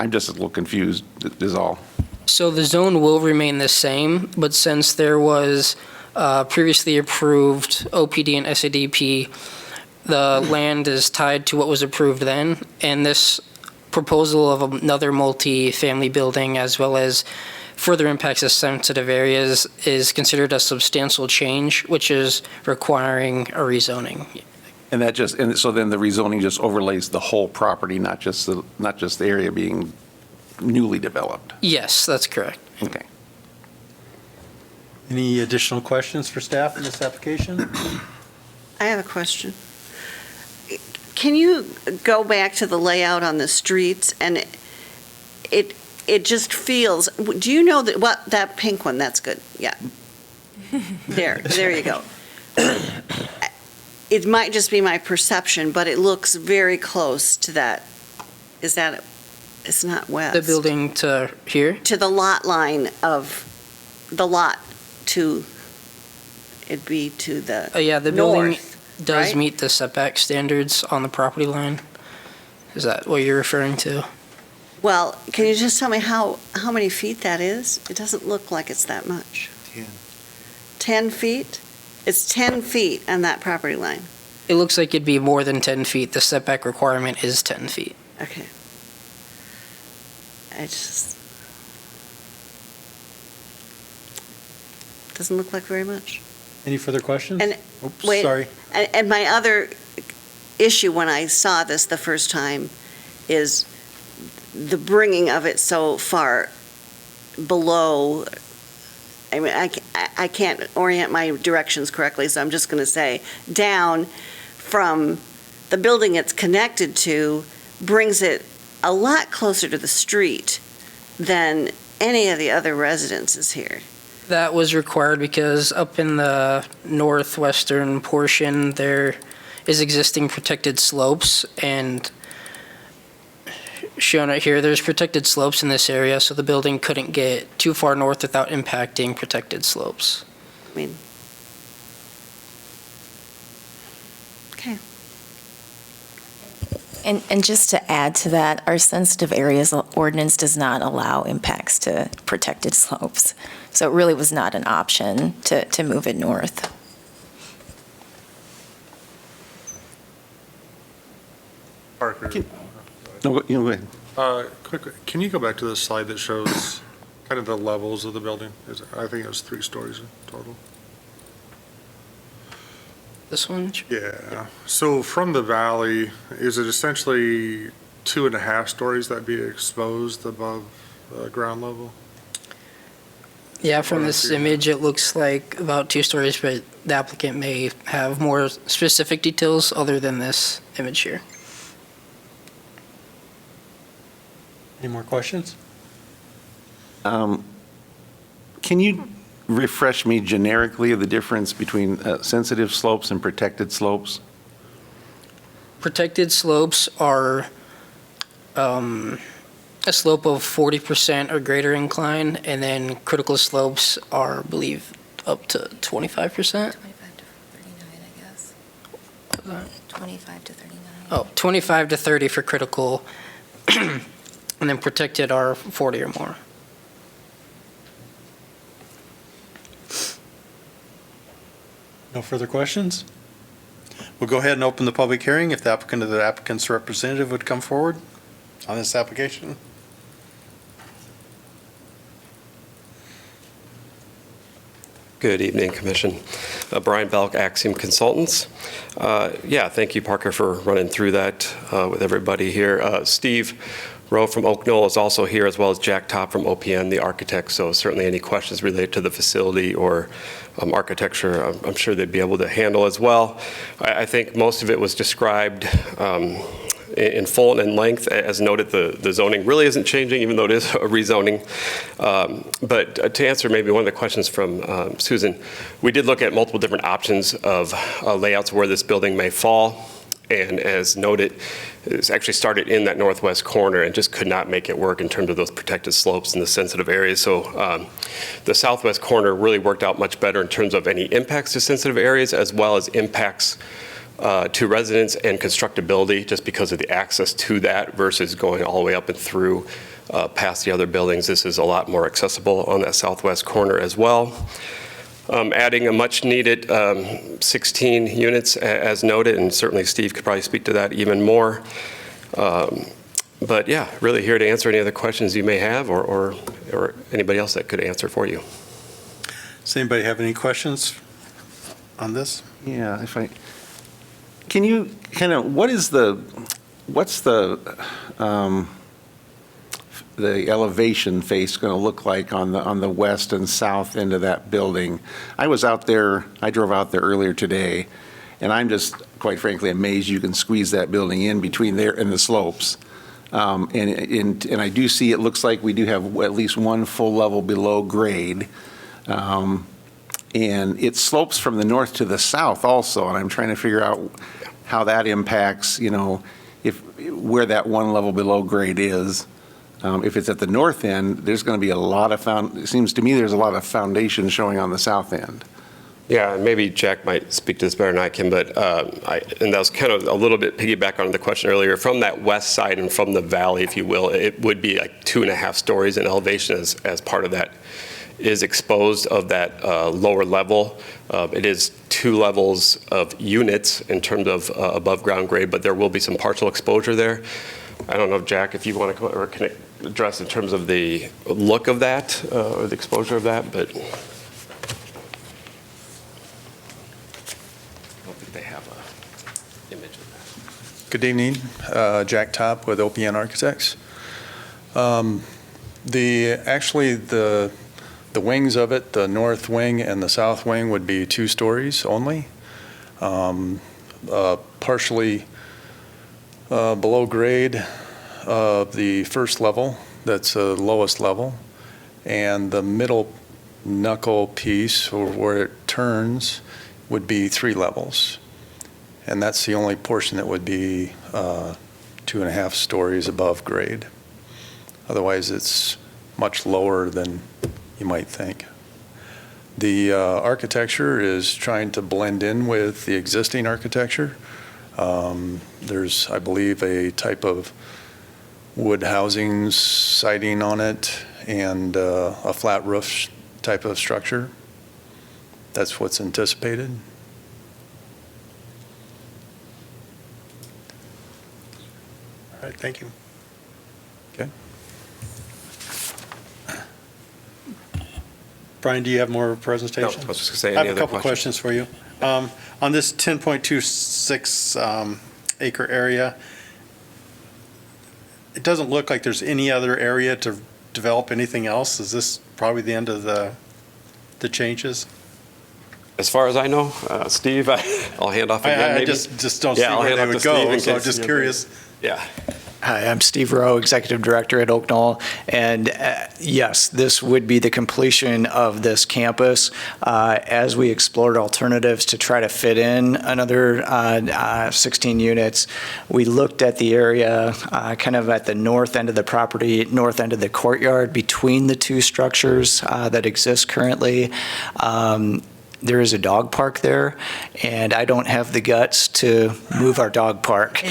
just a little confused, is all. So the zone will remain the same, but since there was previously approved OPD and SADP, the land is tied to what was approved then, and this proposal of another multi-family building as well as further impacts of sensitive areas is considered a substantial change, which is requiring a rezoning. And so then the rezoning just overlays the whole property, not just the area being newly developed? Yes, that's correct. Okay. Any additional questions for staff on this application? I have a question. Can you go back to the layout on the streets, and it just feels, do you know that pink one, that's good, yeah. There you go. It might just be my perception, but it looks very close to that. It's not west. The building to here? To the lot line of the lot to, it'd be to the Yeah, the building north, does right? meet the setback standards on the property line. Is that what you're referring to? Well, can you just tell me how many feet that is? It doesn't look like it's that much. 10 feet? It's 10 feet on that property line. It looks like it'd be more than 10 feet. The setback requirement is 10 feet. Okay. It just doesn't look like very much. Any further questions? And Oops, wait. sorry. And my other issue when I saw this the first time is the bringing of it so far below. I mean, I can't orient my directions correctly, so I'm just going to say down from the building it's connected to brings it a lot closer to the street than any of the other residences here. That was required because up in the northwestern portion, there is existing protected slopes, and shown right here, there's protected slopes in this area, so the building couldn't get too far north without impacting protected slopes. I mean, okay. And just to add to that, our sensitive areas ordinance does not allow impacts to protected slopes. So it really was not an option to move it north. Parker. No, go ahead. Quickly, can you go back to the slide that shows kind of the levels of the building? I think it was 3 stories in total. This one? Yeah. So from the valley, is it essentially 2.5 stories that be exposed above ground level? Yeah, from this image, it looks like about 2 stories, but the applicant may have more specific details other than this image here. Any more questions? Can you refresh me generically of the difference between sensitive slopes and protected slopes? Protected slopes are a slope of 40% or greater incline, and then critical slopes are, I believe, up to 25%. 25 to 39, I guess. 25 to 39. Oh, 25 to 30 for critical, and then protected are 40 or more. No further questions? We'll go ahead and open the public hearing if the applicant or the applicant's representative would come forward on this application. Good evening, Commission. Brian Belk, Axiom Consultants. Yeah, thank you, Parker, for running through that with everybody here. Steve Rowe from Oak Knoll is also here, as well as Jack Top from OPN, the architect. So certainly any questions related to the facility or architecture, I'm sure they'd be able to handle as well. I think most of it was described in full and in length. As noted, the zoning really isn't changing, even though it is a rezoning. But to answer maybe one of the questions from Susan, we did look at multiple different options of layouts where this building may fall. And as noted, it's actually started in that northwest corner and just could not make it work in terms of those protected slopes and the sensitive areas. So the southwest corner really worked out much better in terms of any impacts to sensitive areas as well as impacts to residents and constructability, just because of the access to that versus going all the way up and through past the other buildings. This is a lot more accessible on that southwest corner as well. Adding a much-needed 16 units, as noted, and certainly Steve could probably speak to that even more. But yeah, really here to answer any other questions you may have, or anybody else that could answer for you. Does anybody have any questions on this? Yeah, can you kind of, what's the elevation face going to look like on the west and south end of that building? I drove out there earlier today, and I'm just, quite frankly, amazed you can squeeze that building in between there and the slopes. And I do see, it looks like we do have at least one full level below grade. And it slopes from the north to the south also, and I'm trying to figure out how that impacts, where that one level below grade is. If it's at the north end, there's going to be it seems to me there's a lot of foundation showing on the south end. Yeah, and maybe Jack might speak to this better than I can, but and that was kind of a little bit piggyback on the question earlier. From that west side and from the valley, if you will, it would be like 2.5 stories in elevation as part of that is exposed of that lower level. It is 2 levels of units in terms of above ground grade, but there will be some partial exposure there. I don't know, Jack, if you want to or can address in terms of the look of that or the exposure of that, but I don't think they have an image of that. Good evening, Jack Top with OPN Architects. The wings of it, the north wing and the south wing, would be 2 stories only. Partially below grade of the first level, that's the lowest level, and the middle knuckle piece, or where it turns, would be 3 levels. And that's the only portion that would be 2.5 stories above grade. Otherwise, it's much lower than you might think. The architecture is trying to blend in with the existing architecture. There's, I believe, a type of wood housing siding on it and a flat roof type of structure. That's what's anticipated. All right, thank you. Okay. Brian, do you have more presentation? No, I was just going to say, I any have a other couple questions for you. On this 10.26 acre area, it doesn't look like there's any other area to develop anything else. Is this probably the end of the changes? As far as I know, Steve, I'll hand off again. I maybe. just don't see Yeah, I'll where hand they off would to Steve go, in so I'm case just you- curious. Yeah. Hi, I'm Steve Rowe, Executive Director at Oak Knoll, and yes, this would be the completion of this campus. As we explored alternatives to try to fit in another 16 units, we looked at the area kind of at the north end of the property, north end of the courtyard between the 2 structures that exist currently. There is a dog park there, and I don't have the guts to move our dog park.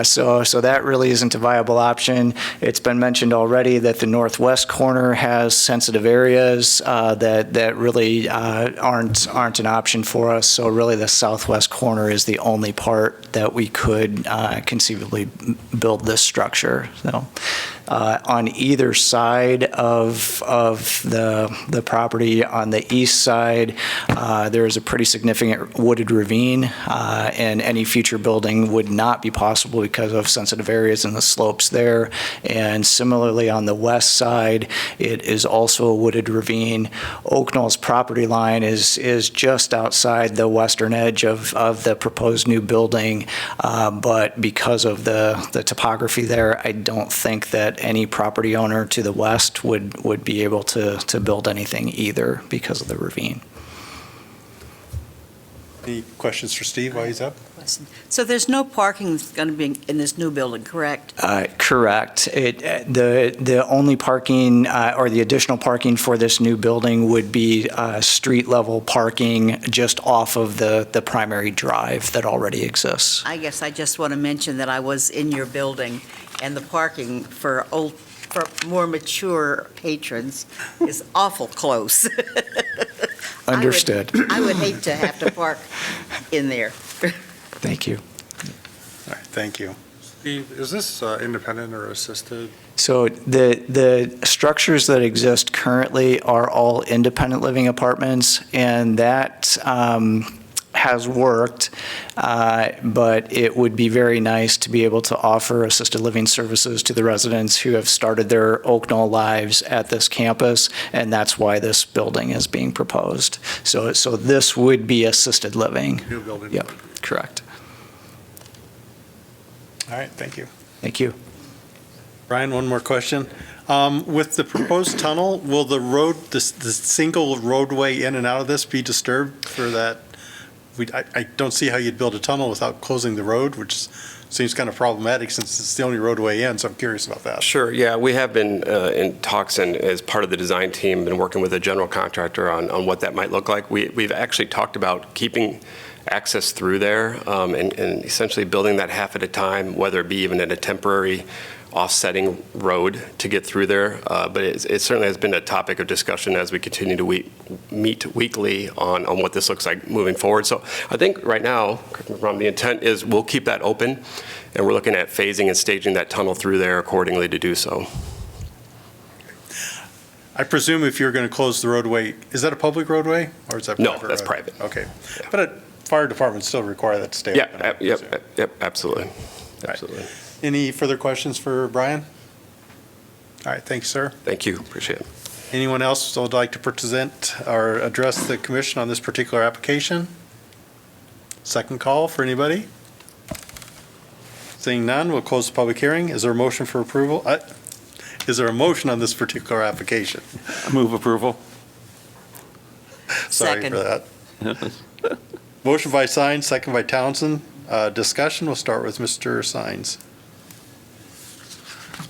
So that really isn't a viable option. It's been mentioned already that the northwest corner has sensitive areas that really aren't an option for us. So really the southwest corner is the only part that we could conceivably build this structure. So on either side of the property, on the east side, there is a pretty significant wooded ravine, and any future building would not be possible because of sensitive areas in the slopes there. And similarly, on the west side, it is also a wooded ravine. Oak Knoll's property line is just outside the western edge of the proposed new building, but because of the topography there, I don't think that any property owner to the west would be able to build anything either because of the ravine. Any questions for Steve while he's up? So there's no parking that's going to be in this new building, correct? Correct. The only parking or the additional parking for this new building would be street-level parking just off of the primary drive that already exists. I guess I just want to mention that I was in your building, and the parking for more mature patrons is awful close. Understood. I would hate to have to park in there. Thank you. All right, thank you. Steve, is this independent or assisted? So the structures that exist currently are all independent living apartments, and that has worked, but it would be very nice to be able to offer assisted living services to the residents who have started their Oak Knoll lives at this campus, and that's why this building is being proposed. So this would be assisted living. New building? Yep, correct. All right, thank you. Thank you. Brian, one more question. With the proposed tunnel, will the road, the single roadway in and out of this be disturbed for that? I don't see how you'd build a tunnel without closing the road, which seems kind of problematic since it's the only roadway in, so I'm curious about that. Sure, yeah, we have been in talks and as part of the design team, been working with a general contractor on what that might look like. We've actually talked about keeping access through there and essentially building that half at a time, whether it be even in a temporary offsetting road to get through there. But it certainly has been a topic of discussion as we continue to meet weekly on what this looks like moving forward. So I think right now, the intent is we'll keep that open, and we're looking at phasing and staging that tunnel through there accordingly to do so. I presume if you're going to close the roadway, is that a public roadway or is that private? No, that's road? private. Okay. But fire departments still require that to stay open. Yep, absolutely. Absolutely. Any further questions for Brian? All right, thanks, sir. Thank you, appreciate it. Anyone else that would like to present or address the commission on this particular application? Second call for anybody? Seeing none, we'll close the public hearing. Is there a motion for approval? Is there a motion on this particular application? Move approval. Sorry Second. for that. Motion by Sines, second by Townsend. Discussion, we'll start with Mr. Sines.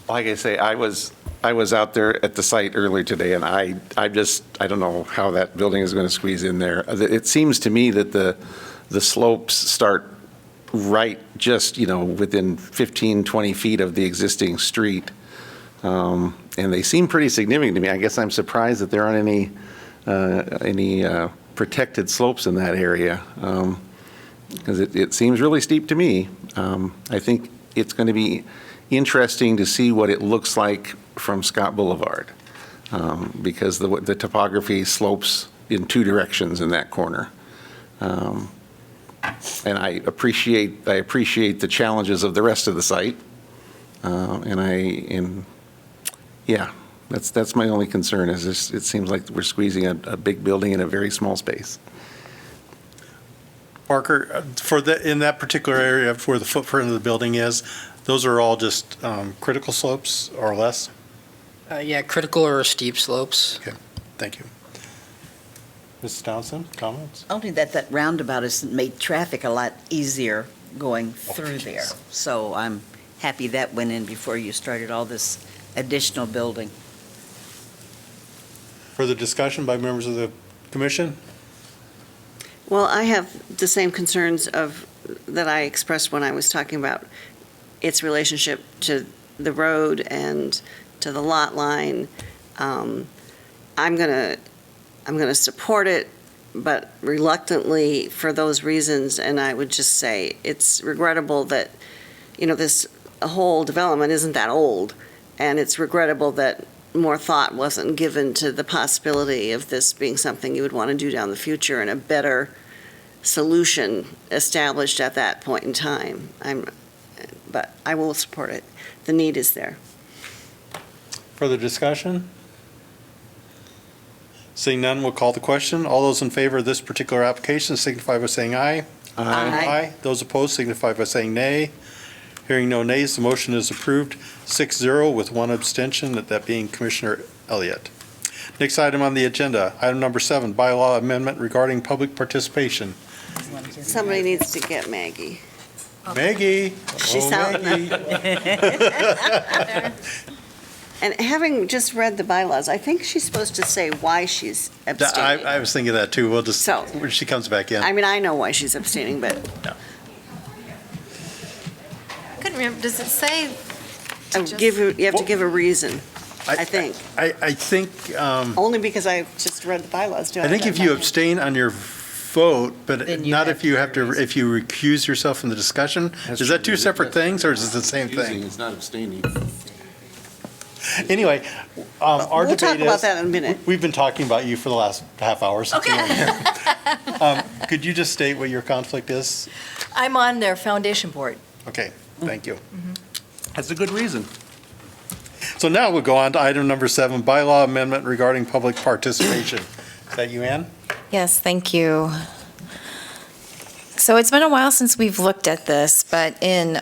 Like I say, I was out there at the site earlier today, and I don't know how that building is going to squeeze in there. It seems to me that the slopes start right just, within 15, 20 feet of the existing street. And they seem pretty significant to me. I guess I'm surprised that there aren't any protected slopes in that area, because it seems really steep to me. I think it's going to be interesting to see what it looks like from Scott Boulevard, because the topography slopes in two directions in that corner. And I appreciate the challenges of the rest of the site. Yeah, that's my only concern is this, it seems like we're squeezing a big building in a very small space. Parker, in that particular area where the footprint of the building is, those are all just critical slopes or less? Yeah, critical or steep slopes. Okay, thank you. Mrs. Townsend, comments? Only that roundabout has made traffic a lot easier going through there. So I'm happy that went in before you started all this additional building. Further discussion by members of the commission? Well, I have the same concerns that I expressed when I was talking about its relationship to the road and to the lot line. I'm gonna support it, but reluctantly for those reasons. And I would just say it's regrettable that, this whole development isn't that old, and it's regrettable that more thought wasn't given to the possibility of this being something you would want to do down the future and a better solution established at that point in time. But I will support it. The need is there. Further discussion? Seeing none, we'll call the question. All those in favor of this particular application signify by saying aye. Aye. Those opposed signify by saying nay. Hearing no nays, the motion is approved 6-0 with one abstention, that being Commissioner Elliott. Next item on the agenda, item number 7, bylaw amendment regarding public participation. Somebody needs to get Maggie. Maggie. She's Oh, out. Maggie. And having just read the bylaws, I think she's supposed to say why she's abstaining. I was thinking that too. We'll just, So- when she comes back in. I mean, I know why she's abstaining, but I couldn't remember, does it say? you have to give a reason, I think. I think, Only because I just read the bylaws, do I? I think have if you that? abstain on your vote, but Then you not have if you to have to, if you recuse yourself from the discussion, is that two separate things or is it the same thing? It's not abstaining. Anyway, our We'll talk debate about is, that in a minute. we've been talking about you for the last half hour. since you weren't here. Could you just state what your conflict is? I'm on their foundation board. Okay, thank you. That's a good reason. So now we'll go on to item number 7, bylaw amendment regarding public participation. Is that you, Ann? Yes, thank you. So it's been a while since we've looked at this, but in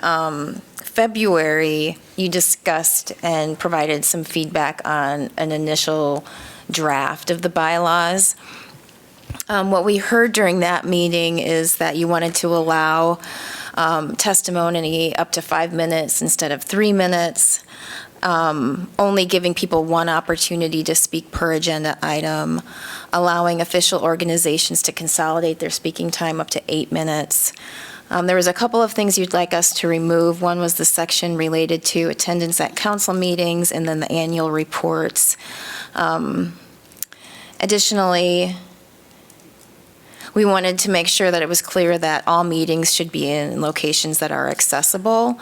February, you discussed and provided some feedback on an initial draft of the bylaws. What we heard during that meeting is that you wanted to allow testimony up to 5 minutes instead of 3 minutes, only giving people one opportunity to speak per agenda item, allowing official organizations to consolidate their speaking time up to 8 minutes. There was a couple of things you'd like us to remove. One was the section related to attendance at council meetings and then the annual reports. Additionally, we wanted to make sure that it was clear that all meetings should be in locations that are accessible,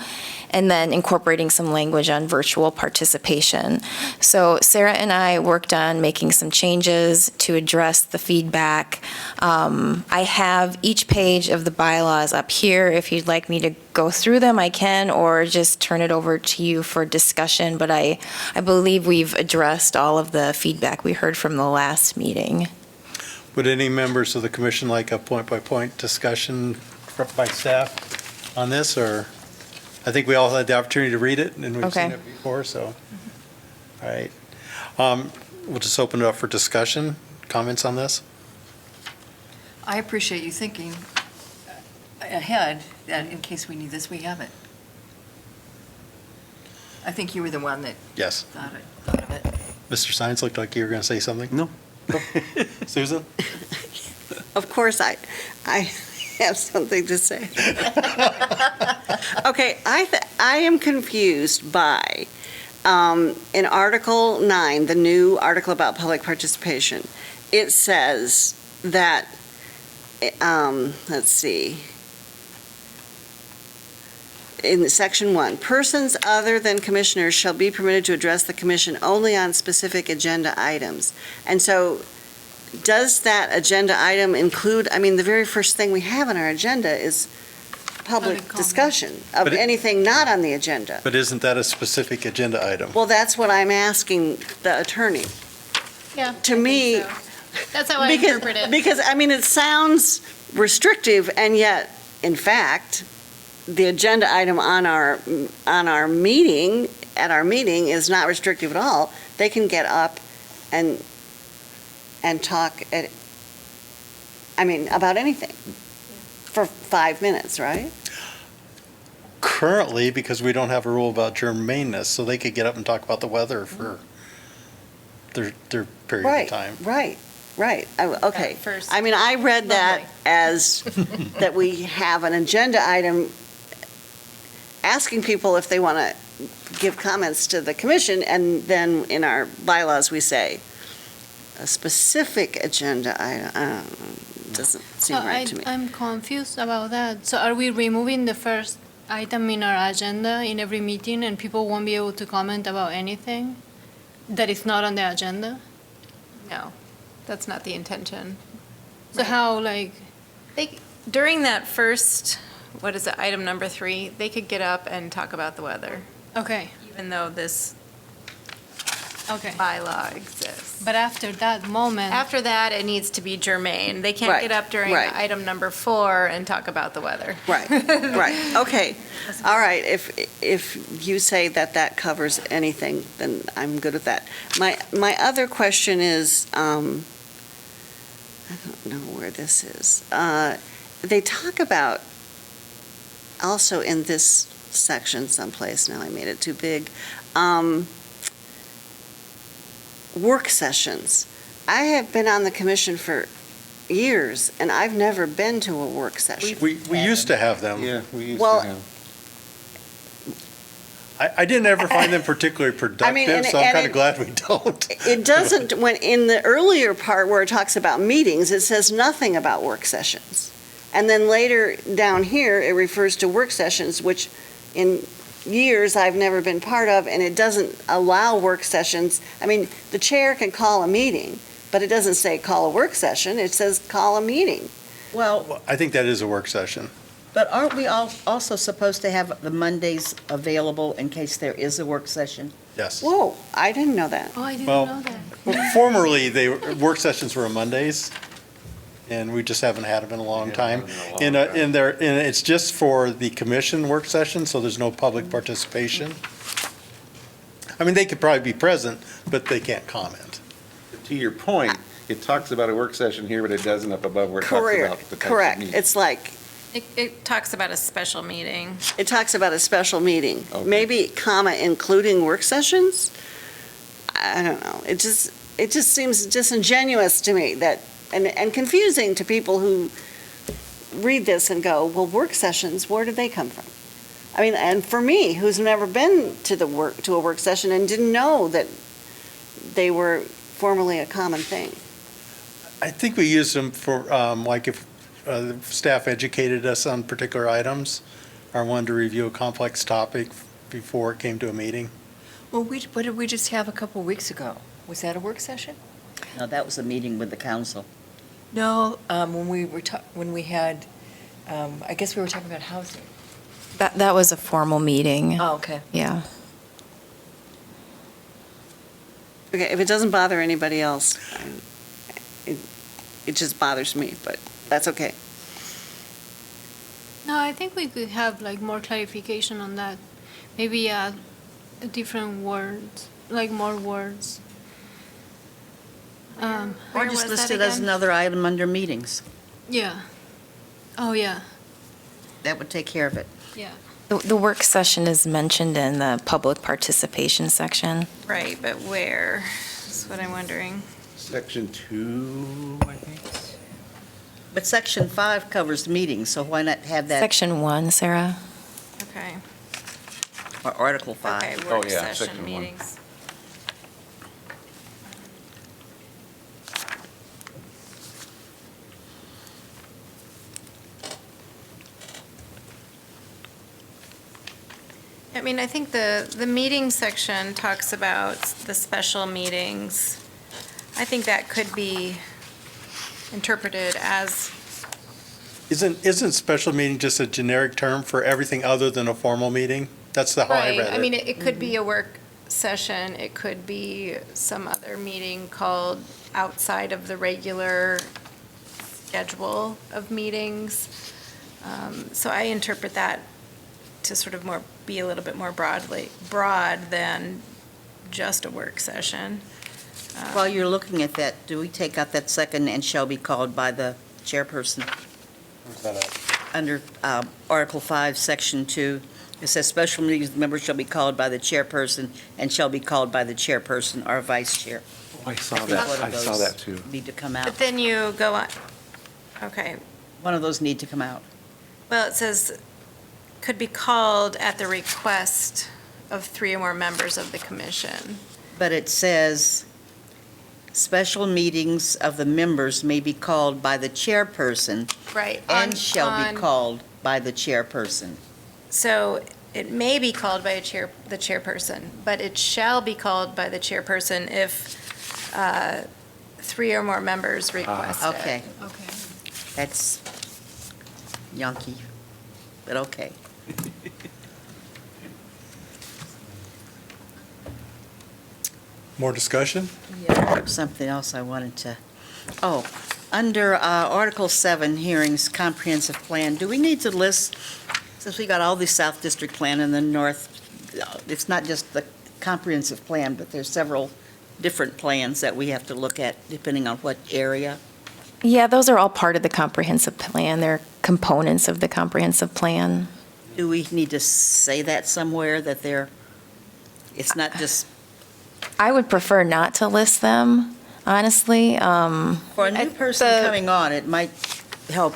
and then incorporating some language on virtual participation. So Sarah and I worked on making some changes to address the feedback. I have each page of the bylaws up here. If you'd like me to go through them, I can, or just turn it over to you for discussion. But I believe we've addressed all of the feedback we heard from the last meeting. Would any members of the commission like a point-by-point discussion by staff on this, or? I think we all had the opportunity to read it, and we've seen Okay. it before, so. All right. We'll just open it up for discussion. Comments on this? I appreciate you thinking ahead, that in case we need this, we have it. I think you were the one that Yes. thought of it. Mr. Science looked like you were going to say something. No. Susan? Of course, I have something to say. Okay, I am confused by, in Article 9, the new article about public participation, it says that, let's see, in Section 1, persons other than commissioners shall be permitted to address the commission only on specific agenda items. And so, does that agenda item include, I mean, the very first thing we have on our agenda is Public public comment. discussion of But it- anything not on the agenda. But isn't that a specific agenda item? Well, that's what I'm asking the attorney. Yeah. To me, That's how I because, interpret it. because, I mean, it sounds restrictive, and yet, in fact, the agenda item on our meeting, at our meeting, is not restrictive at all. They can get up and talk about anything for 5 minutes, right? Currently, because we don't have a rule about germaneness, so they could get up and talk about the weather for their period of time. Right. Okay. At first. I mean, I read that Lovely. as that we have an agenda item asking people if they want to give comments to the commission, and then in our bylaws, we say a specific agenda item. Doesn't seem right to me. I'm confused about that. So are we removing the first item in our agenda in every meeting and people won't be able to comment about anything that is not on the agenda? No, that's not the intention. So how, like, During that first, what is it, item number 3, they could get up and talk about the weather, okay, even though this okay. bylaw exists. But after that moment. After that, it needs to be germane. They can't Right, get up during right. item number 4 and talk about the weather. Right, okay. All right, if you say that covers anything, then I'm good with that. My other question is, I don't know where this is. they talk about, also in this section someplace, now I made it too big, work sessions. I have been on the commission for years, and I've never been to a work session. We used to have them. Yeah, we used Well, to have. I didn't ever find them particularly productive, so I'm kind of glad we don't. It doesn't, when, in the earlier part where it talks about meetings, it says nothing about work sessions. And then later down here, it refers to work sessions, which in years I've never been part of, and it doesn't allow work sessions. I mean, the chair can call a meeting, but it doesn't say call a work session, it says call a meeting. Well, I think that is a work session. but aren't we also supposed to have the Mondays available in case there is a work session? Yes. Whoa, I didn't know that. Oh, I didn't Well, know that. Well, formerly, work sessions were on Mondays, and we just haven't had them in a long time. And it's just for the commission work session, so there's no public participation. I mean, they could probably be present, but they can't comment. To your point, it talks about a work session here, but it doesn't up above where it talks about the types of Correct. meetings. It's like, It talks about a special meeting. it talks about a special meeting. Okay. Maybe, including work sessions? I don't know. It just seems disingenuous to me that, and confusing to people who read this and go, well, work sessions, where did they come from? I mean, and for me, who's never been to a work session and didn't know that they were formerly a common thing. I think we use them for, like if the staff educated us on particular items, or wanted to review a complex topic before it came to a meeting. Well, what did we just have a couple weeks ago? Was that a work session? No, that was a meeting with the council. No, when we had, I guess we were talking about housing. That was a formal meeting. Oh, okay. Yeah. Okay, if it doesn't bother anybody else, it just bothers me, but that's okay. No, I think we could have like more clarification on that. Maybe add different words, like more words. Or Where just was list that it as again? another item under meetings. Yeah. Oh, yeah, That would take care of it. yeah. The work session is mentioned in the public participation section. Right, but where? That's what I'm wondering. Section 2, I think. But Section 5 covers meetings, so why not have that, Section 1, Sarah? Okay. or Article 5? Okay, Oh, work yeah, session section one. meetings. I mean, I think the meeting section talks about the special meetings. I think that could be interpreted as, Isn't special meeting just a generic term for everything other than a formal meeting? That's how I right, read it. I mean, it could be a work session, it could be some other meeting called outside of the regular schedule of meetings. So I interpret that to sort of be a little bit more broad than just a work session. While you're looking at that, do we take out that second and shall be called by the chairperson? Where's that at? Under Article 5, Section 2, it says special meetings, members shall be called by the chairperson and shall be called by the chairperson or vice chair. I saw think that, one of I saw those that too. Need to come out. But then you go on, okay, One of those need to come out. well, it says, could be called at the request of 3 or more members of the commission. But it says, special meetings of the members may be called by the chairperson Right. and shall be called by the chairperson. So it may be called by the chairperson, but it shall be called by the chairperson if 3 or more members request it. Okay, Okay. that's yonky, but okay. More discussion? Something else I wanted to, under Article 7, hearings, comprehensive plan, do we need to list, since we got all the South District Plan in the north, it's not just the comprehensive plan, but there's several different plans that we have to look at depending on what area? Yeah, those are all part of the comprehensive plan. They're components of the comprehensive plan. Do we need to say that somewhere, that it's not just, I would prefer not to list them, honestly. for a new person coming on, it might help.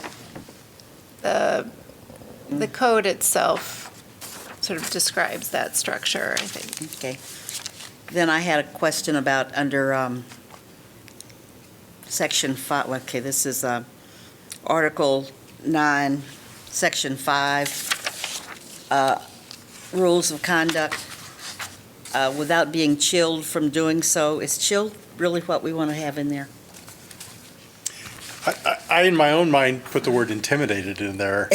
The code itself sort of describes that structure, I think. Okay. Then I had a question about under Section 5, okay, this is Article 9, Section 5, rules of conduct, without being chilled from doing so. Is chilled really what we want to have in there? I, in my own mind, put the word intimidated in there,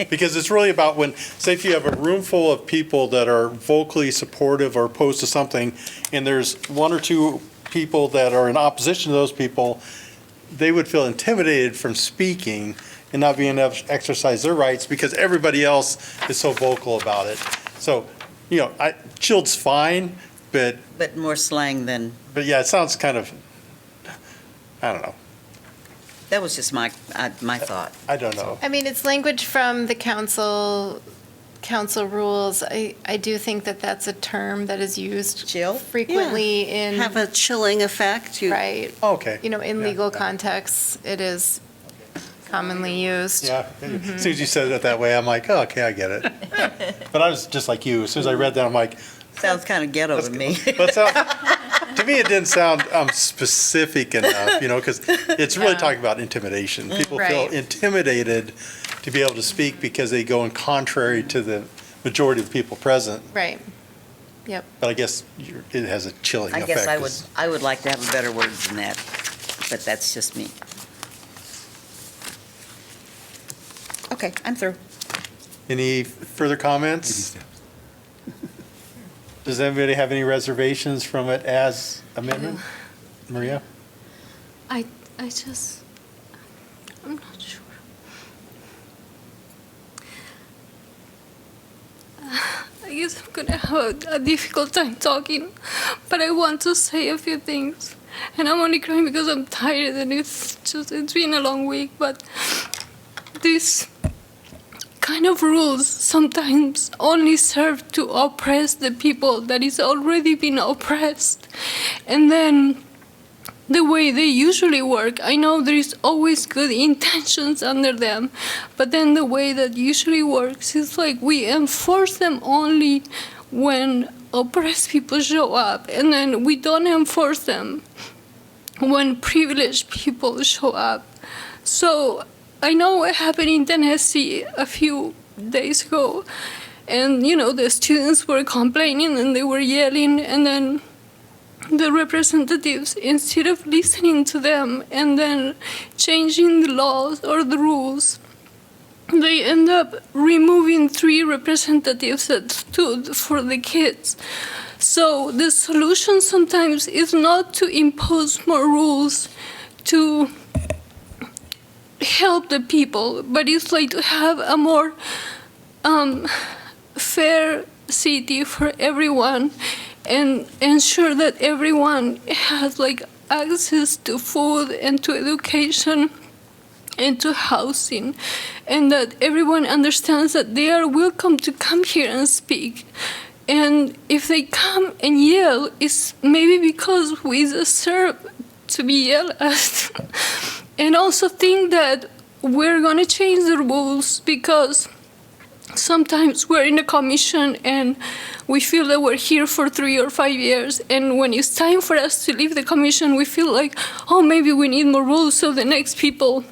because it's really about when, say if you have a room full of people that are vocally supportive or opposed to something, and there's one or two people that are in opposition to those people, they would feel intimidated from speaking and not being able to exercise their rights because everybody else is so vocal about it. So, chilled's fine, but more slang than, but yeah, it sounds kind of, I don't know. that was just my thought. I don't know. I mean, it's language from the council rules. I do think that that's a term that is used frequently in. Have a chilling effect. Right. Okay. In Yeah, legal yeah. contexts, it is commonly used. Yeah, as soon as you said it that way, I'm like, oh, okay, I get it. But I was just like you, as soon as I read that, I'm like. Sounds kind of ghetto to me. But to me, it didn't sound specific enough, because it's really talking about intimidation. People feel Right. intimidated to be able to speak because they go in contrary to the majority of the people present. Right. Yep. But I guess it has a chilling I effect. guess I would like to have a better word than that, but that's just me. Okay, I'm through. Any further comments? Does anybody have any reservations from it as amendment? Maria? I'm not sure. I guess I'm gonna have a difficult time talking, but I want to say a few things. And I'm only crying because I'm tired and it's been a long week, but these kind of rules sometimes only serve to oppress the people that is already been oppressed. And then the way they usually work, I know there is always good intentions under them, but then the way that usually works is like we enforce them only when oppressed people show up, and then we don't enforce them when privileged people show up. So I know what happened in Tennessee a few days ago, and the students were complaining and they were yelling, and then the representatives, instead of listening to them and then changing the laws or the rules, they end up removing 3 representatives that stood for the kids. So the solution sometimes is not to impose more rules to help the people, but it's like to have a more fair city for everyone and ensure that everyone has access to food and to education and to housing, and that everyone understands that they are welcome to come here and speak. And if they come and yell, it's maybe because we deserve to be yelled at. And also think that we're going to change the rules because sometimes we're in a commission and we feel that we're here for 3 or 5 years, and when it's time for us to leave the commission, we feel like, oh, maybe we need more rules so the next people,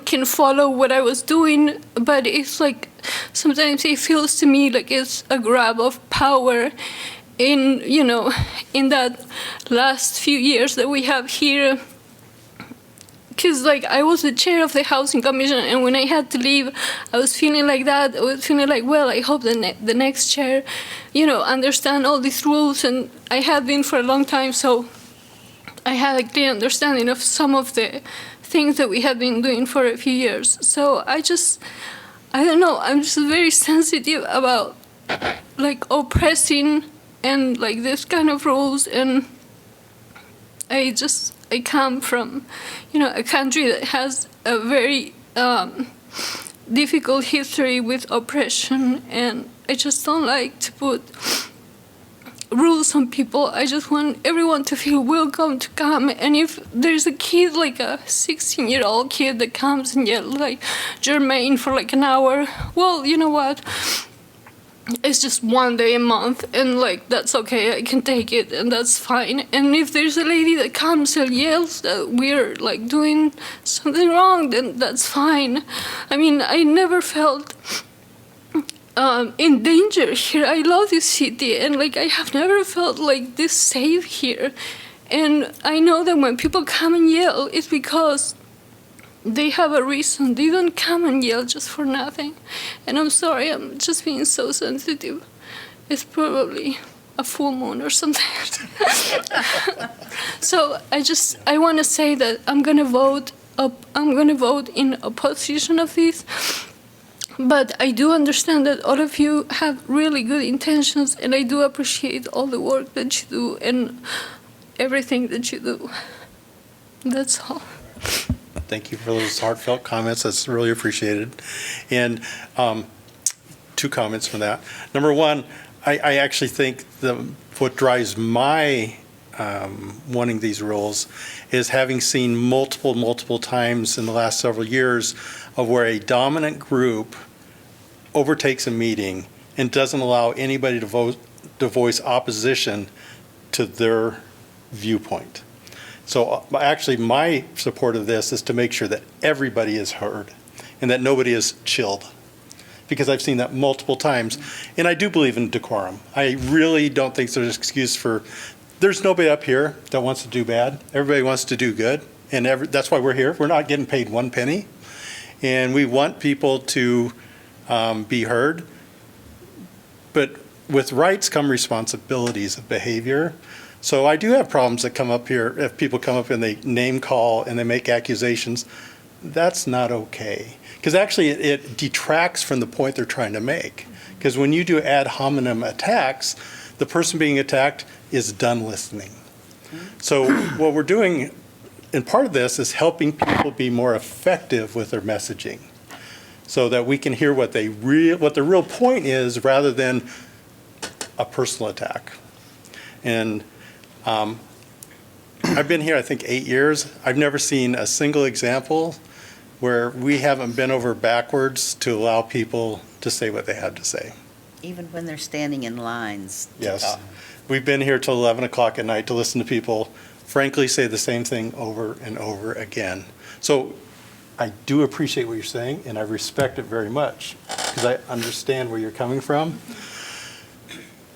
can follow what I was doing. But it's like, sometimes it feels to me like it's a grab of power in in that last few years that we have here. Because I was the chair of the Housing Commission, and when I had to leave, I was feeling like that. I was feeling like, well, I hope the next chair, understand all these rules, and I have been for a long time, so I had a clear understanding of some of the things that we have been doing for a few years. So I don't know, I'm just very sensitive about oppressing and this kind of rules, and I come from, a country that has a very difficult history with oppression, and I just don't like to put rules on people. I just want everyone to feel welcome to come. And if there's a kid, like a 16-year-old kid that comes and yells like Jermaine for like an hour, well, you know what? It's just one day a month, and like that's okay. I can take it, and that's fine. And if there's a lady that comes and yells that we're like doing something wrong, then that's fine. I mean, I never felt in danger here. I love this city, and like I have never felt like this safe here. And I know that when people come and yell, it's because they have a reason. They don't come and yell just for nothing. And I'm sorry, I'm just being so sensitive. It's probably a full moon or something. So I want to say that I'm gonna vote in opposition of this. But I do understand that all of you have really good intentions, and I do appreciate all the work that you do and everything that you do. That's all. Thank you for those heartfelt comments. That's really appreciated. And two comments from that. Number one, I actually think what drives my wanting these rules is having seen multiple times in the last several years of where a dominant group overtakes a meeting and doesn't allow anybody to voice opposition to their viewpoint. So actually, my support of this is to make sure that everybody is heard and that nobody is chilled, because I've seen that multiple times. And I do believe in decorum. I really don't think there's an excuse there's nobody up here that wants to do bad. Everybody wants to do good. And that's why we're here. We're not getting paid one penny. And we want people to be heard. But with rights come responsibilities of behavior. So I do have problems that come up here if people come up and they name call and they make accusations. That's not okay. Because actually it detracts from the point they're trying to make. Because when you do ad hominem attacks, the person being attacked is done listening. So what we're doing, and part of this is helping people be more effective with their messaging so that we can hear what the real point is rather than a personal attack. And I've been here, I think, 8 years. I've never seen a single example where we haven't bent over backwards to allow people to say what they had to say. Even when they're standing in lines to Yes. talk. We've been here till 11 o'clock at night to listen to people frankly say the same thing over and over again. So I do appreciate what you're saying, and I respect it very much because I understand where you're coming from.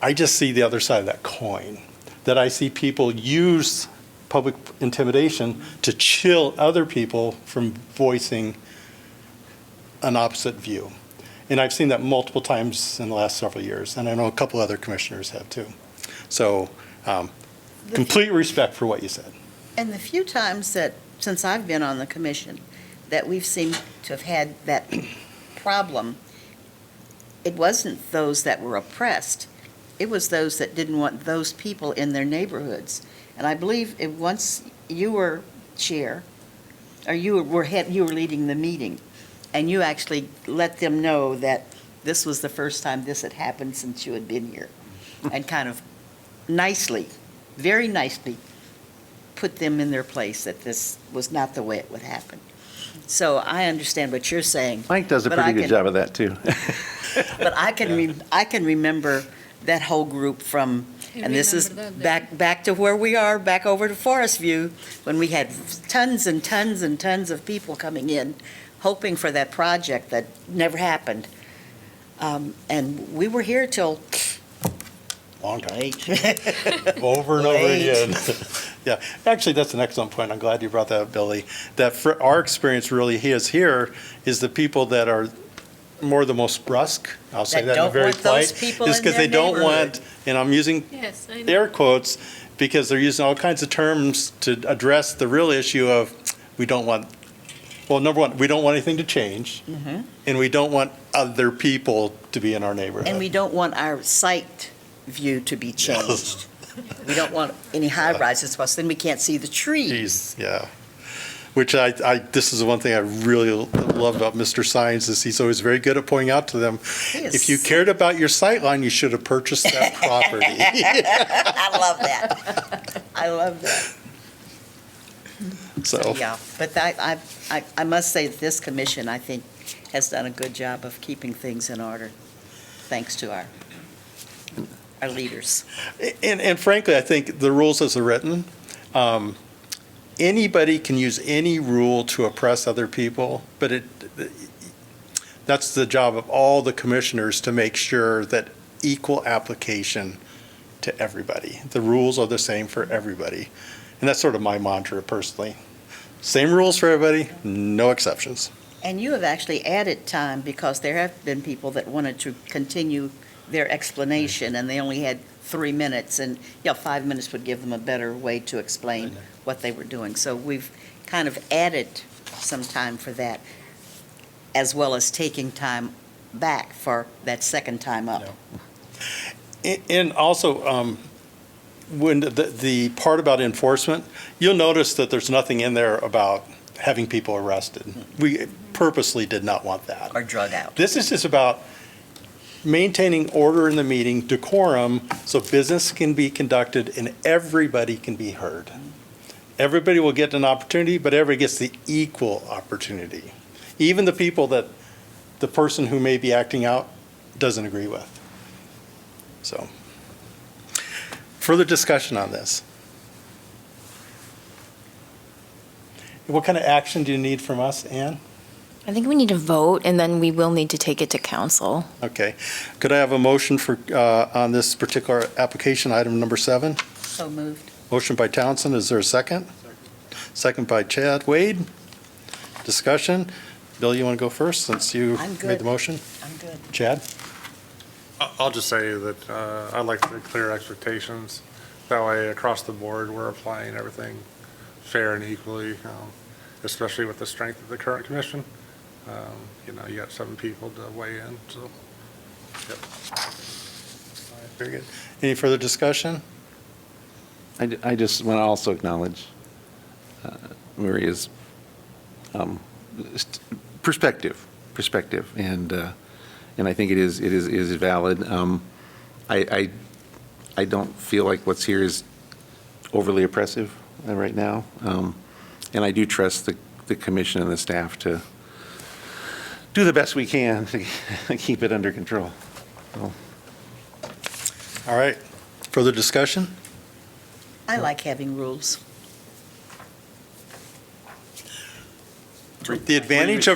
I just see the other side of that coin, that I see people use public intimidation to chill other people from voicing an opposite view. And I've seen that multiple times in the last several years, and I know a couple other commissioners have too. So complete respect for what you said. And the few times that, since I've been on the commission, that we've seemed to have had that problem, it wasn't those that were oppressed. It was those that didn't want those people in their neighborhoods. And I believe once you were chair, or you were leading the meeting, and you actually let them know that this was the first time this had happened since you had been here, and kind of nicely, very nicely, put them in their place, that this was not the way it would happen. So I understand what you're saying. Mike does a but I pretty good can- job of that, too. But I can remember that whole group from, and this is back to where we are, back over to Forest View, when we had tons and tons and tons of people coming in, hoping for that project that never happened. And we were here till Long time. late. Over and over Late. again. Yeah, actually, that's an excellent point. I'm glad you brought that up, Billy. That for our experience really is here is the people that are more the most brusque, I'll say That that in a don't very want those polite, people is in because their they don't neighborhood. want, and I'm using Yes, I know. air quotes, because they're using all kinds of terms to address the real issue of, we don't want, well, number one, we don't want anything to change, Mhm. and we don't want other people to be in our neighborhood. And we don't want our sight view to be changed. We don't want any high rises, plus then we can't see the trees. Jeez, yeah. which this is the one thing I really love about Mr. Sines, is he's always very good at pointing out to them, if you cared about your sightline, you should have purchased that property. I love that. I love that. So, Yeah, but I must say that this commission, I think, has done a good job of keeping things in order, thanks to our leaders. and frankly, I think the rules as they're written, anybody can use any rule to oppress other people, but that's the job of all the commissioners to make sure that equal application to everybody. The rules are the same for everybody. And that's sort of my mantra personally. Same rules for everybody, no exceptions. And you have actually added time, because there have been people that wanted to continue their explanation, and they only had 3 minutes, and, 5 minutes would give them a better way to explain what they were doing. So we've kind of added some time for that, as well as taking time back for that second time up. And also, when the part about enforcement, you'll notice that there's nothing in there about having people arrested. We purposely did not want that. Or drug out. This is just about maintaining order in the meeting, decorum, so business can be conducted and everybody can be heard. Everybody will get an opportunity, but everybody gets the equal opportunity. Even the people that the person who may be acting out doesn't agree with. So, further discussion on this? What kind of action do you need from us, Ann? I think we need to vote, and then we will need to take it to council. Okay. Could I have a motion for, on this particular application, item number 7? So moved. Motion by Townsend, is there a second? Second by Chad Wade. Discussion. Bill, you want to go first, since you I'm made good. the motion? I'm good. Chad? I'll just say that I'd like to clear expectations. That way, across the board, we're applying everything fair and equally, especially with the strength of the current commission. You got 7 people to weigh in, so, yep. Very good. Any further discussion? I just want to also acknowledge Maria's perspective, and I think it is valid. I don't feel like what's here is overly oppressive right now, and I do trust the commission and the staff to do the best we can to keep it under control. So. All right. Further discussion? I like having rules. The advantage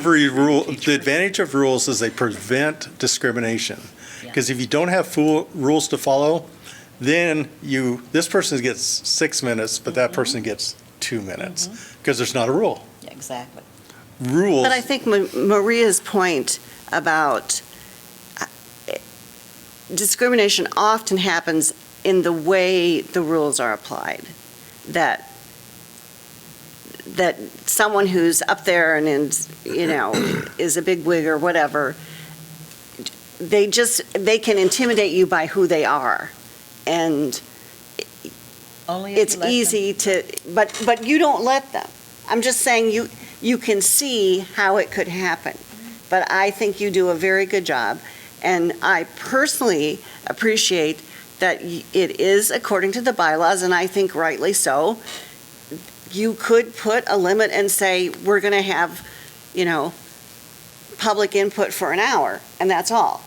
of rules is they prevent discrimination. Because if you don't have full rules to follow, then this person gets 6 minutes, but that person gets 2 minutes, because there's not a rule. Yeah, exactly. Rules. But I think Maria's point about discrimination often happens in the way the rules are applied. That someone who's up there and is a big wig or whatever, they can intimidate you by who they are. And Only if it's you let them. easy to, but you don't let them. I'm just saying you can see how it could happen. But I think you do a very good job. And I personally appreciate that it is according to the bylaws, and I think rightly so. You could put a limit and say, we're going to have, public input for an hour, and that's all.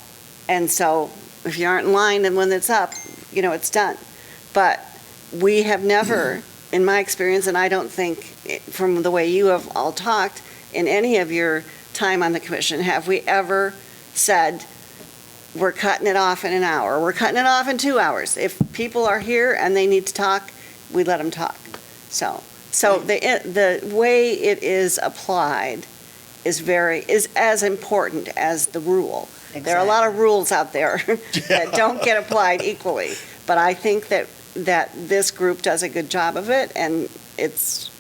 And so if you aren't in line, then when it's up, it's done. But we have never, in my experience, and I don't think from the way you have all talked, in any of your time on the commission, have we ever said, we're cutting it off in an hour, we're cutting it off in 2 hours. If people are here and they need to talk, we let them talk. So the way it is applied is as important as the rule. There are a lot of rules out there that don't get applied equally, but I think that this group does a good job of it, and it's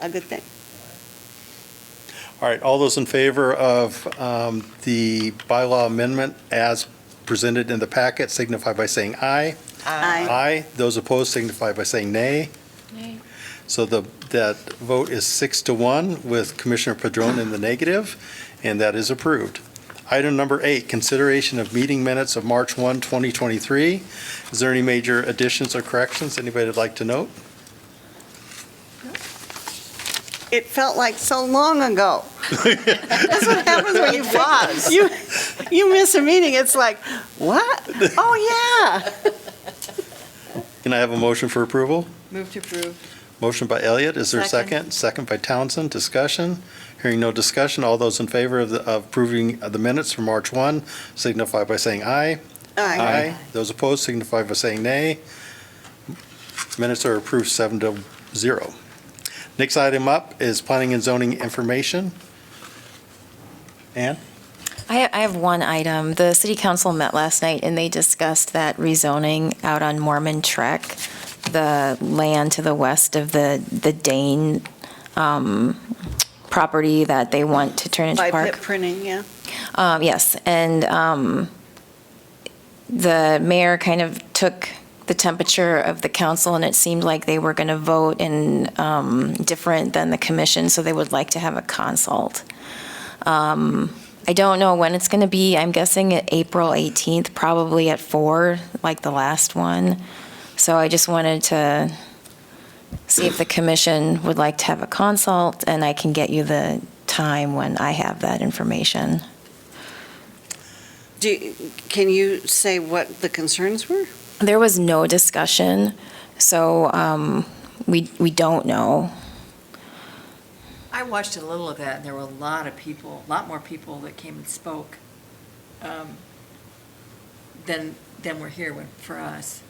a good thing. All right, all those in favor of the bylaw amendment as presented in the packet signify by saying aye. Aye. Aye. Those opposed signify by saying nay. Nay. So that vote is 6-1 with Commissioner Padron in the negative, and that is approved. Item number 8, consideration of meeting minutes of March 1, 2023. Is there any major additions or corrections anybody would like to note? It felt like so long ago. That's what happens when you miss a meeting. It's like, what? Oh, yeah. Can I have a motion for approval? Move to approve. Motion by Elliott, is there a Second. second? Second by Townsend, discussion. Hearing no discussion, all those in favor of approving the minutes from March 1 signify by saying aye. Aye. Those opposed signify by saying nay. Minutes are approved 7-0. Next item up is planning and zoning information. Ann? I have one item. The city council met last night and they discussed that rezoning out on Mormon Trek, the land to the west of the Dane property that they want to turn into By park. pit printing, yeah. Yes, and the mayor kind of took the temperature of the council, and it seemed like they were going to vote in different than the commission, so they would like to have a consult. I don't know when it's going to be. I'm guessing at April 18th, probably at 4, like the last one. So I just wanted to see if the commission would like to have a consult, and I can get you the time when I have that information. Can you say what the concerns were? There was no discussion, so we don't know. I watched a little of that, and there were a lot of people, a lot more people that came and spoke than were here for us.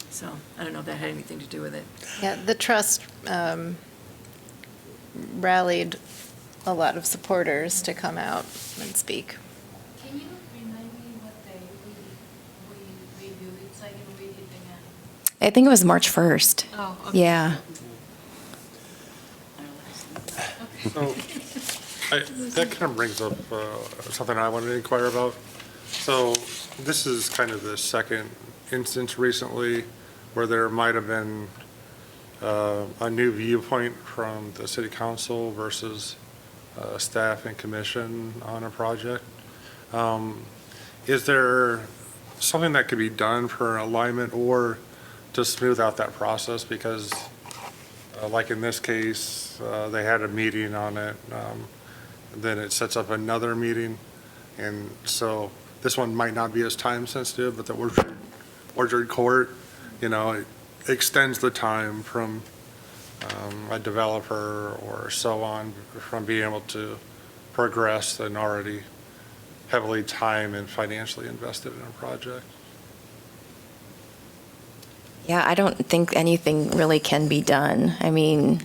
So I don't know if that had anything to do with it. Yeah, the trust rallied a lot of supporters to come out and speak. Can you remind me what day we reviewed it so I can read it again? I think it was March 1st. Oh, okay. Yeah. So, that kind of brings up something I wanted to inquire about. So this is kind of the second instance recently where there might have been a new viewpoint from the city council versus staff and commission on a project. Is there something that could be done for alignment or to smooth out that process? Because like in this case, they had a meeting on it, then it sets up another meeting. And so this one might not be as time sensitive, but the Orchard Court, it extends the time from a developer or so on from being able to progress an already heavily time and financially invested in a project. Yeah, I don't think anything really can be done. I mean,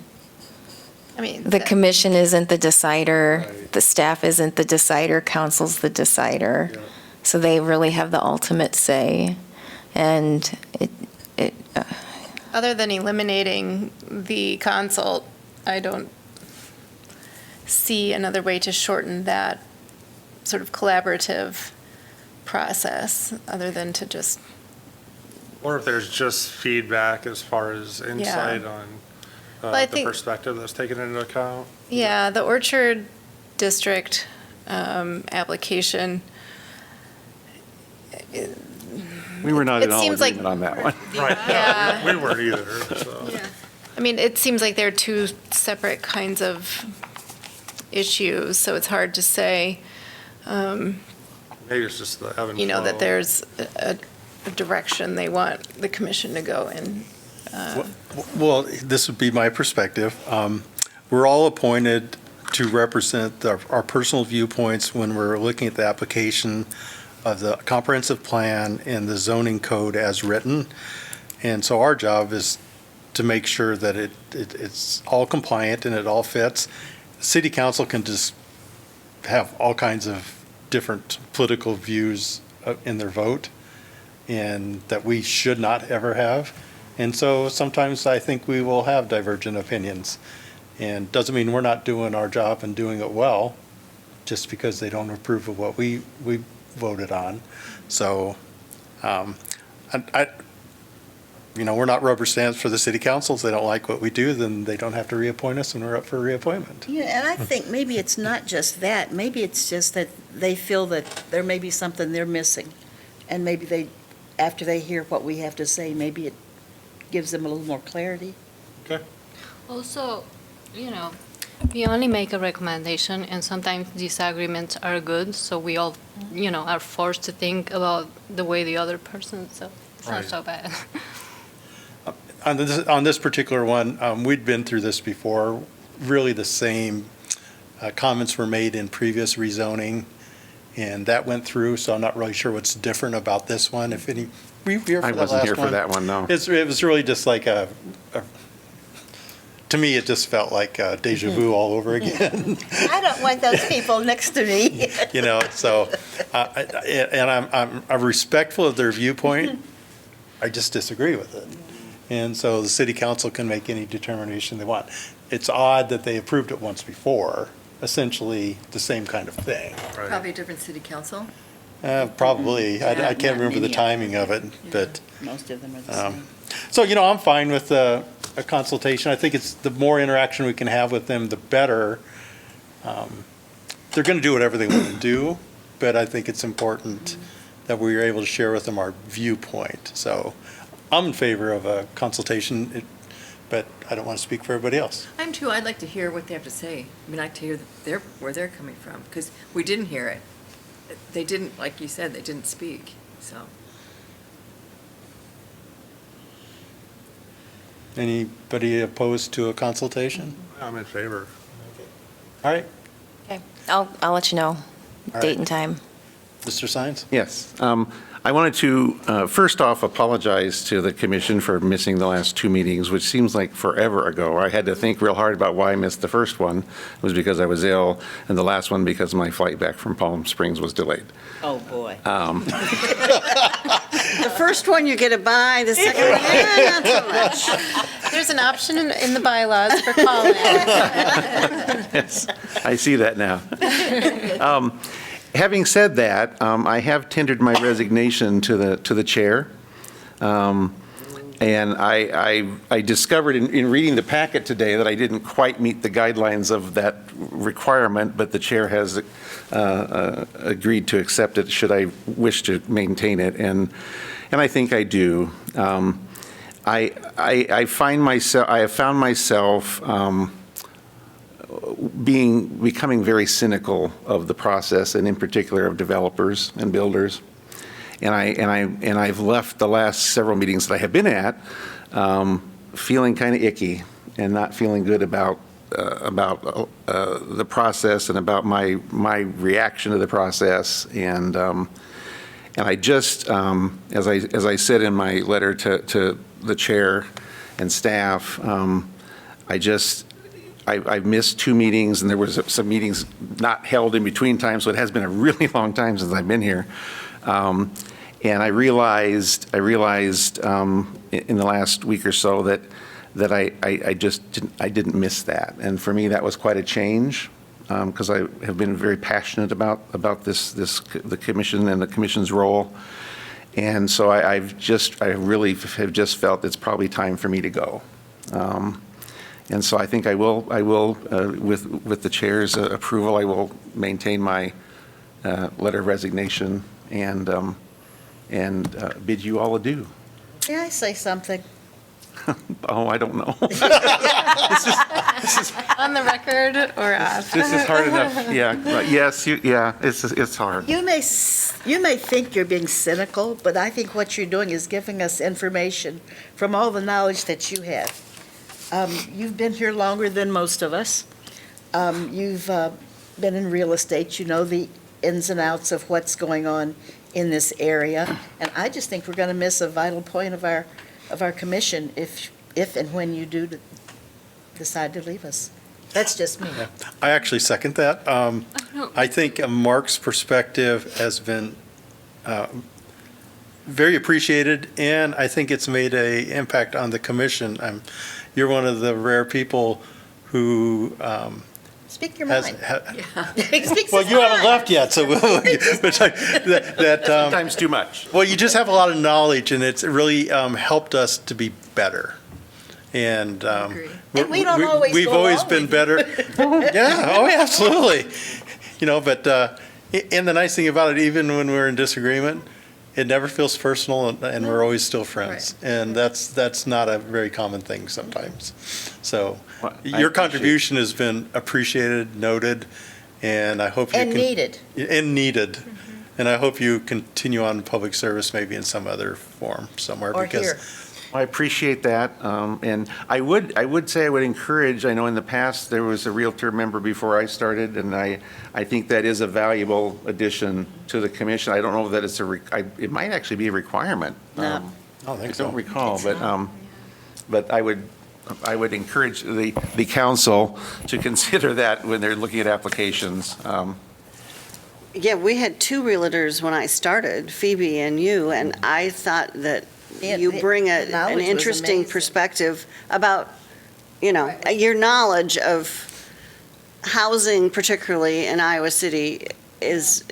the commission isn't the decider, Right. the staff isn't the decider, council's the decider. Yeah. So they really have the ultimate say. And Other than eliminating the consult, I don't see another way to shorten that sort of collaborative process, other than to just, Or if there's just feedback as far as insight on Well, I the think- perspective that's taken into account. yeah, the Orchard District application. We were not It in all seems like- agreement on that one. Right, Yeah. we weren't either, so. I mean, it seems like they're two separate kinds of issues, so it's hard to say, Maybe it's just the ebb and flow. that there's a direction they want the commission to go in. Well, this would be my perspective. We're all appointed to represent our personal viewpoints when we're looking at the application of the comprehensive plan and the zoning code as written. And so our job is to make sure that it's all compliant and it all fits. City council can just have all kinds of different political views in their vote, and that we should not ever have. And so sometimes I think we will have divergent opinions. And doesn't mean we're not doing our job and doing it well, just because they don't approve of what we we're not rubber stamps for the city councils. They don't like what we do, then they don't have to reappoint us when we're up for reappointment. Yeah, and I think maybe it's not just that. Maybe it's just that they feel that there may be something they're missing. And maybe they, after they hear what we have to say, maybe it gives them a little more clarity. Also, we only make a recommendation, and sometimes disagreements are good, so we all, are forced to think about the way the other person, so it's not Right. so bad. On this particular one, we'd been through this before. Really the same comments were made in previous rezoning, and that went through, so I'm not really sure what's different about this one, if any. Were you here for I that wasn't here last for that one, no. It was really just like to me, it just felt like deja vu all over again. I don't want those people next to me. So, and I'm respectful of their viewpoint. I just disagree with it. And so the city council can make any determination they want. It's odd that they approved it once before, essentially the same kind of thing. Probably a different city council. Probably. I Not can't remember the many. timing of it, but, Most of them are the same. so, I'm fine with a consultation. I think it's the more interaction we can have with them, the better. They're going to do whatever they want to do, but I think it's important that we are able to share with them our viewpoint. So I'm in favor of a consultation, but I don't want to speak for everybody else. I'm too, I'd like to hear what they have to say. I'd like to hear where they're coming from, because we didn't hear it. They didn't, like you said, they didn't speak, so. Anybody opposed to a consultation? I'm in favor. All right, Okay, I'll let you know, All date right. and time. Mr. Sines? Yes. I wanted to, first off, apologize to the commission for missing the last two meetings, which seems like forever ago. I had to think real hard about why I missed the first one. It was because I was ill, and the last one because my flight back from Palm Springs was delayed. Oh, boy. The first one you get a bye, the second one, not so much. There's an option in the bylaws for call-in. Yes, I see that now. Having said that, I have tendered my resignation to the chair. And I discovered in reading the packet today that I didn't quite meet the guidelines of that requirement, but the chair has agreed to accept it should I wish to maintain it, and I think I do. I have found myself becoming very cynical of the process, and in particular of developers and builders. And I've left the last several meetings that I have been at feeling kind of icky and not feeling good about the process and about my reaction to the process. And I just, as I said in my letter to the chair and staff, I've missed two meetings, and there was some meetings not held in between times, so it has been a really long time since I've been here. And I realized in the last week or so that I didn't miss that. And for me, that was quite a change, because I have been very passionate about the commission and the commission's role. And so I really have just felt it's probably time for me to go. And so I think I will, with the chair's approval, I will maintain my letter of resignation and bid you all adieu. May I say something? Oh, I don't know. On the record or off? This is hard enough. Yeah, yes, it's hard. You may think you're being cynical, but I think what you're doing is giving us information from all the knowledge that you have. You've been here longer than most of us. You've been in real estate. You know the ins and outs of what's going on in this area. And I just think we're going to miss a vital point of our commission if and when you do decide to leave us. That's just me. I actually second that. I think Mark's perspective has been very appreciated, and I think it's made an impact on the commission. You're one of the rare people who Speak your has, mind. well, you haven't left yet, so Sometimes too much. well, you just have a lot of knowledge, and it's really helped us to be better. And agree. And we don't always we've go always along been with better. Yeah, oh, yeah, absolutely. You know, but and the nice thing about it, even when we're in disagreement, it never feels personal, and we're always still friends. And that's not a very common thing sometimes. So Well, I your appreciate- contribution has been appreciated, noted, and I hope you And can. needed. And needed. And I hope you continue on public service, maybe in some other form somewhere. Or because here. I appreciate that, and I would say I would encourage, I know in the past, there was a Realtor member before I started, and I think that is a valuable addition to the commission. I don't know that it's it might actually be a requirement. No. I don't think so. I don't recall, It's but, not. but I would encourage the council to consider that when they're looking at applications. Yeah, we had two realtors when I started, Phoebe and you, and I thought that Yeah, you the bring knowledge an was interesting amazing. perspective about, your knowledge of housing, particularly in Iowa City, is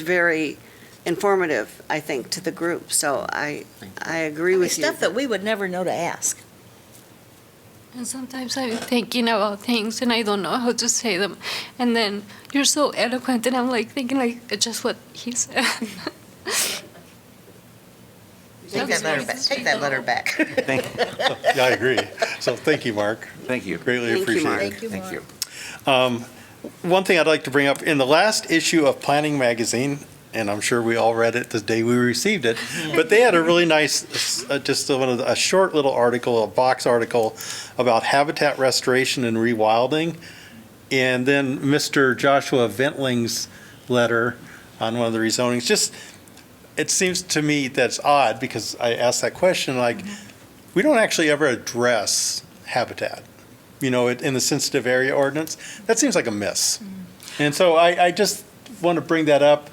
very informative, I think, to the group. So I agree with you. Stuff that we would never know to ask. And sometimes I'm thinking about things and I don't know how to say them. And then you're so eloquent and I'm like thinking like just what he said. Take that letter back. Take that letter back. Thank Yeah, I agree. So thank you, Mark. Thank you. Greatly Thank you, appreciate Mark. it. Thank you, Thank Mark. you. One thing I'd like to bring up, in the last issue of Planning Magazine, and I'm sure we all read it the day we received it, but they had a really nice, a short little article, a box article about habitat restoration and rewilding. And then Mr. Joshua Ventling's letter on one of the rezonings, just, it seems to me that's odd, because I asked that question, like, we don't actually ever address habitat, in the sensitive area ordinance. That seems like a miss. And so I just want to bring that up,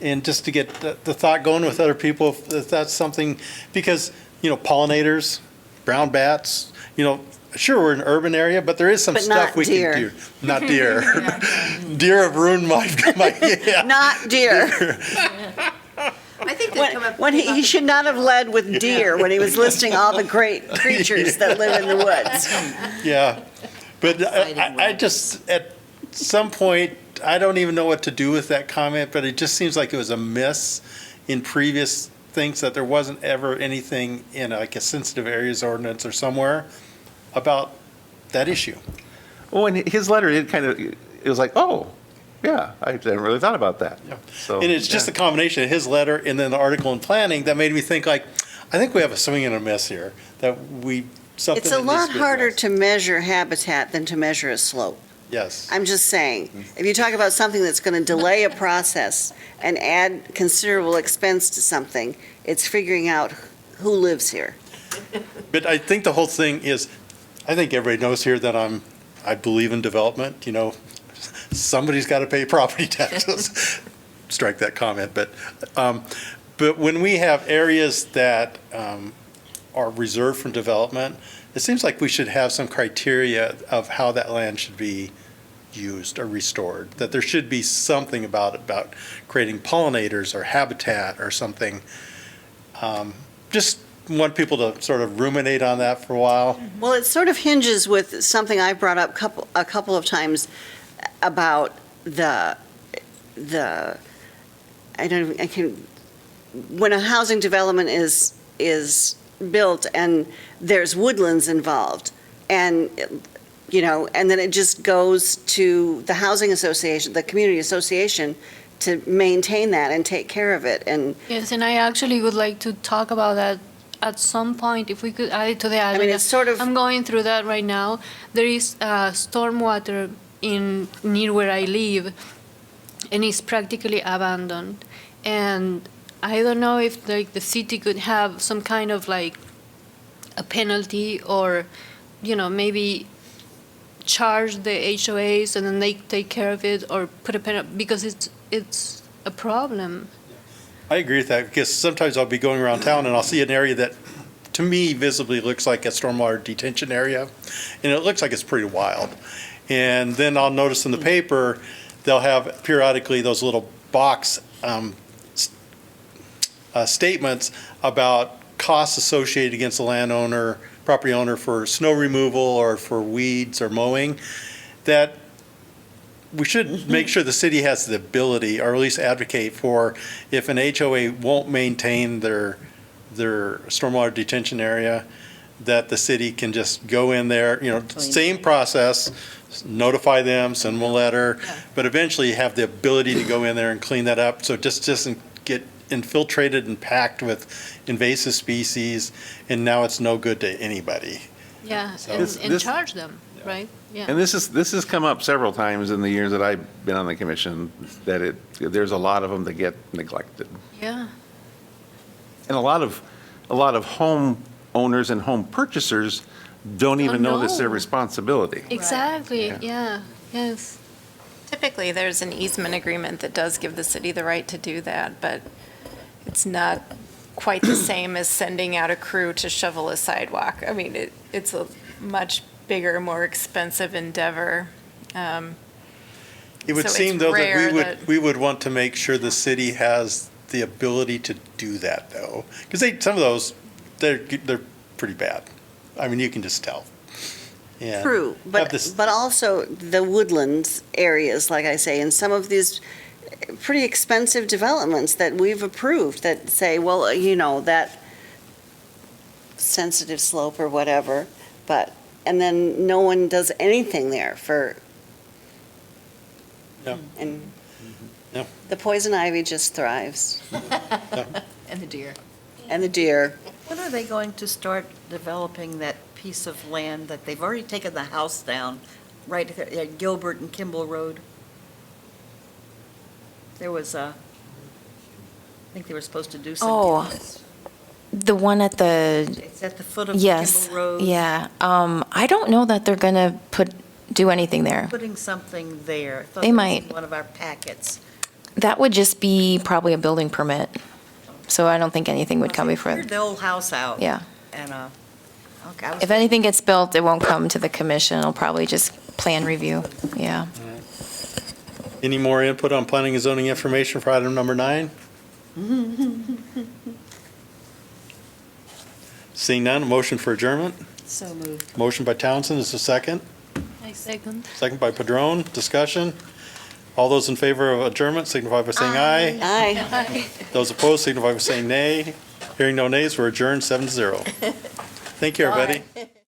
and just to get the thought going with other people, if that's something, because, pollinators, brown bats, sure, we're in an urban area, but there is some But stuff not we deer. can do. Not deer. Deer have ruined my yeah. Not deer. I think they come up. When he should not have led with deer when he was listing all the great creatures that live in the woods. Yeah, but Fighting I just, at some point, I don't even know what to do with that comment, but it just seems like it was a miss in previous things, that there wasn't ever anything in like a sensitive areas ordinance or somewhere about that issue. Oh, and his letter, it was like, oh, yeah, I hadn't really thought about that. Yeah. So, And it's just a combination of his letter and then the article in planning that made me think like, I think we have a swing and a miss here, that something It's a that needs lot to be harder addressed. to measure habitat than to measure a slope. Yes. I'm just saying, if you talk about something that's going to delay a process and add considerable expense to something, it's figuring out who lives here. But I think the whole thing is, I think everybody knows here that I believe in development, somebody's got to pay property taxes. Strike that comment, but when we have areas that are reserved from development, it seems like we should have some criteria of how that land should be used or restored, that there should be something about creating pollinators or habitat or something. Just want people to sort of ruminate on that for a while. Well, it sort of hinges with something I brought up a couple of times about when a housing development is built and there's woodlands involved, and then it just goes to the housing association, the community association, to maintain that and take care of it. And Yes, and I actually would like to talk about that at some point, if we could add it to the agenda. mean, it's sort of- I'm going through that right now. There is stormwater near where I live, and it's practically abandoned. And I don't know if the city could have some kind of like a penalty, or, maybe charge the HOAs and then they take care of it, or put a penalty, because it's a problem. I agree with that, because sometimes I'll be going around town and I'll see an area that, to me, visibly looks like a stormwater detention area, and it looks like it's pretty wild. And then I'll notice in the paper, they'll have periodically those little box statements about costs associated against the landowner, property owner for snow removal or for weeds or mowing, that we should make sure the city has the ability, or at least advocate for, if an HOA won't maintain their stormwater detention area, that the city can just go in there, same process, notify them, send them a letter, but eventually have the ability to go in there and clean that up, so it just doesn't get infiltrated and packed with invasive species, and now it's no good to anybody. Yeah, So- and charge them, right? Yeah. And this has come up several times in the years that I've been on the commission, that there's a lot of them that get neglected. Yeah. And a lot of home owners and home purchasers don't even know that's their know. responsibility. Exactly, Yeah. yeah, yes. Typically, there's an easement agreement that does give the city the right to do that, but it's not quite the same as sending out a crew to shovel a sidewalk. I mean, it's a much bigger, more expensive endeavor. It would So seem, it's though, rare that that- we would want to make sure the city has the ability to do that, though. Because some of those, they're pretty bad. I mean, you can just tell. And True, have this- but also the woodlands areas, like I say, and some of these pretty expensive developments that we've approved that say, well, that sensitive slope or whatever, and then no one does anything there for. No. And No. the poison ivy just thrives, And the deer. and the deer. When are they going to start developing that piece of land that they've already taken the house down, right at Gilbert and Kimball Road? There was I think they were supposed to do something. Oh, the one at the, It's at the foot of yes, Kimball Road. yeah. I don't know that they're going to do anything there. Putting something there. I thought They that was might. in one of our packets. That would just be probably a building permit. So I don't think anything would come before. Cleared the old house out. Yeah. And, okay, I was If anything gets built, it won't come to the commission. It'll probably just plan review. Yeah. Any more input on planning and zoning information for item number 9? Seeing none, a motion for adjournment. so moved. Motion by Townsend, is a second. I second. Second by Padron, discussion. All those in favor of adjournment signify by saying aye. Aye. Those opposed signify by saying nay. Hearing no nays, we're adjourned 7-0. Thank you, everybody.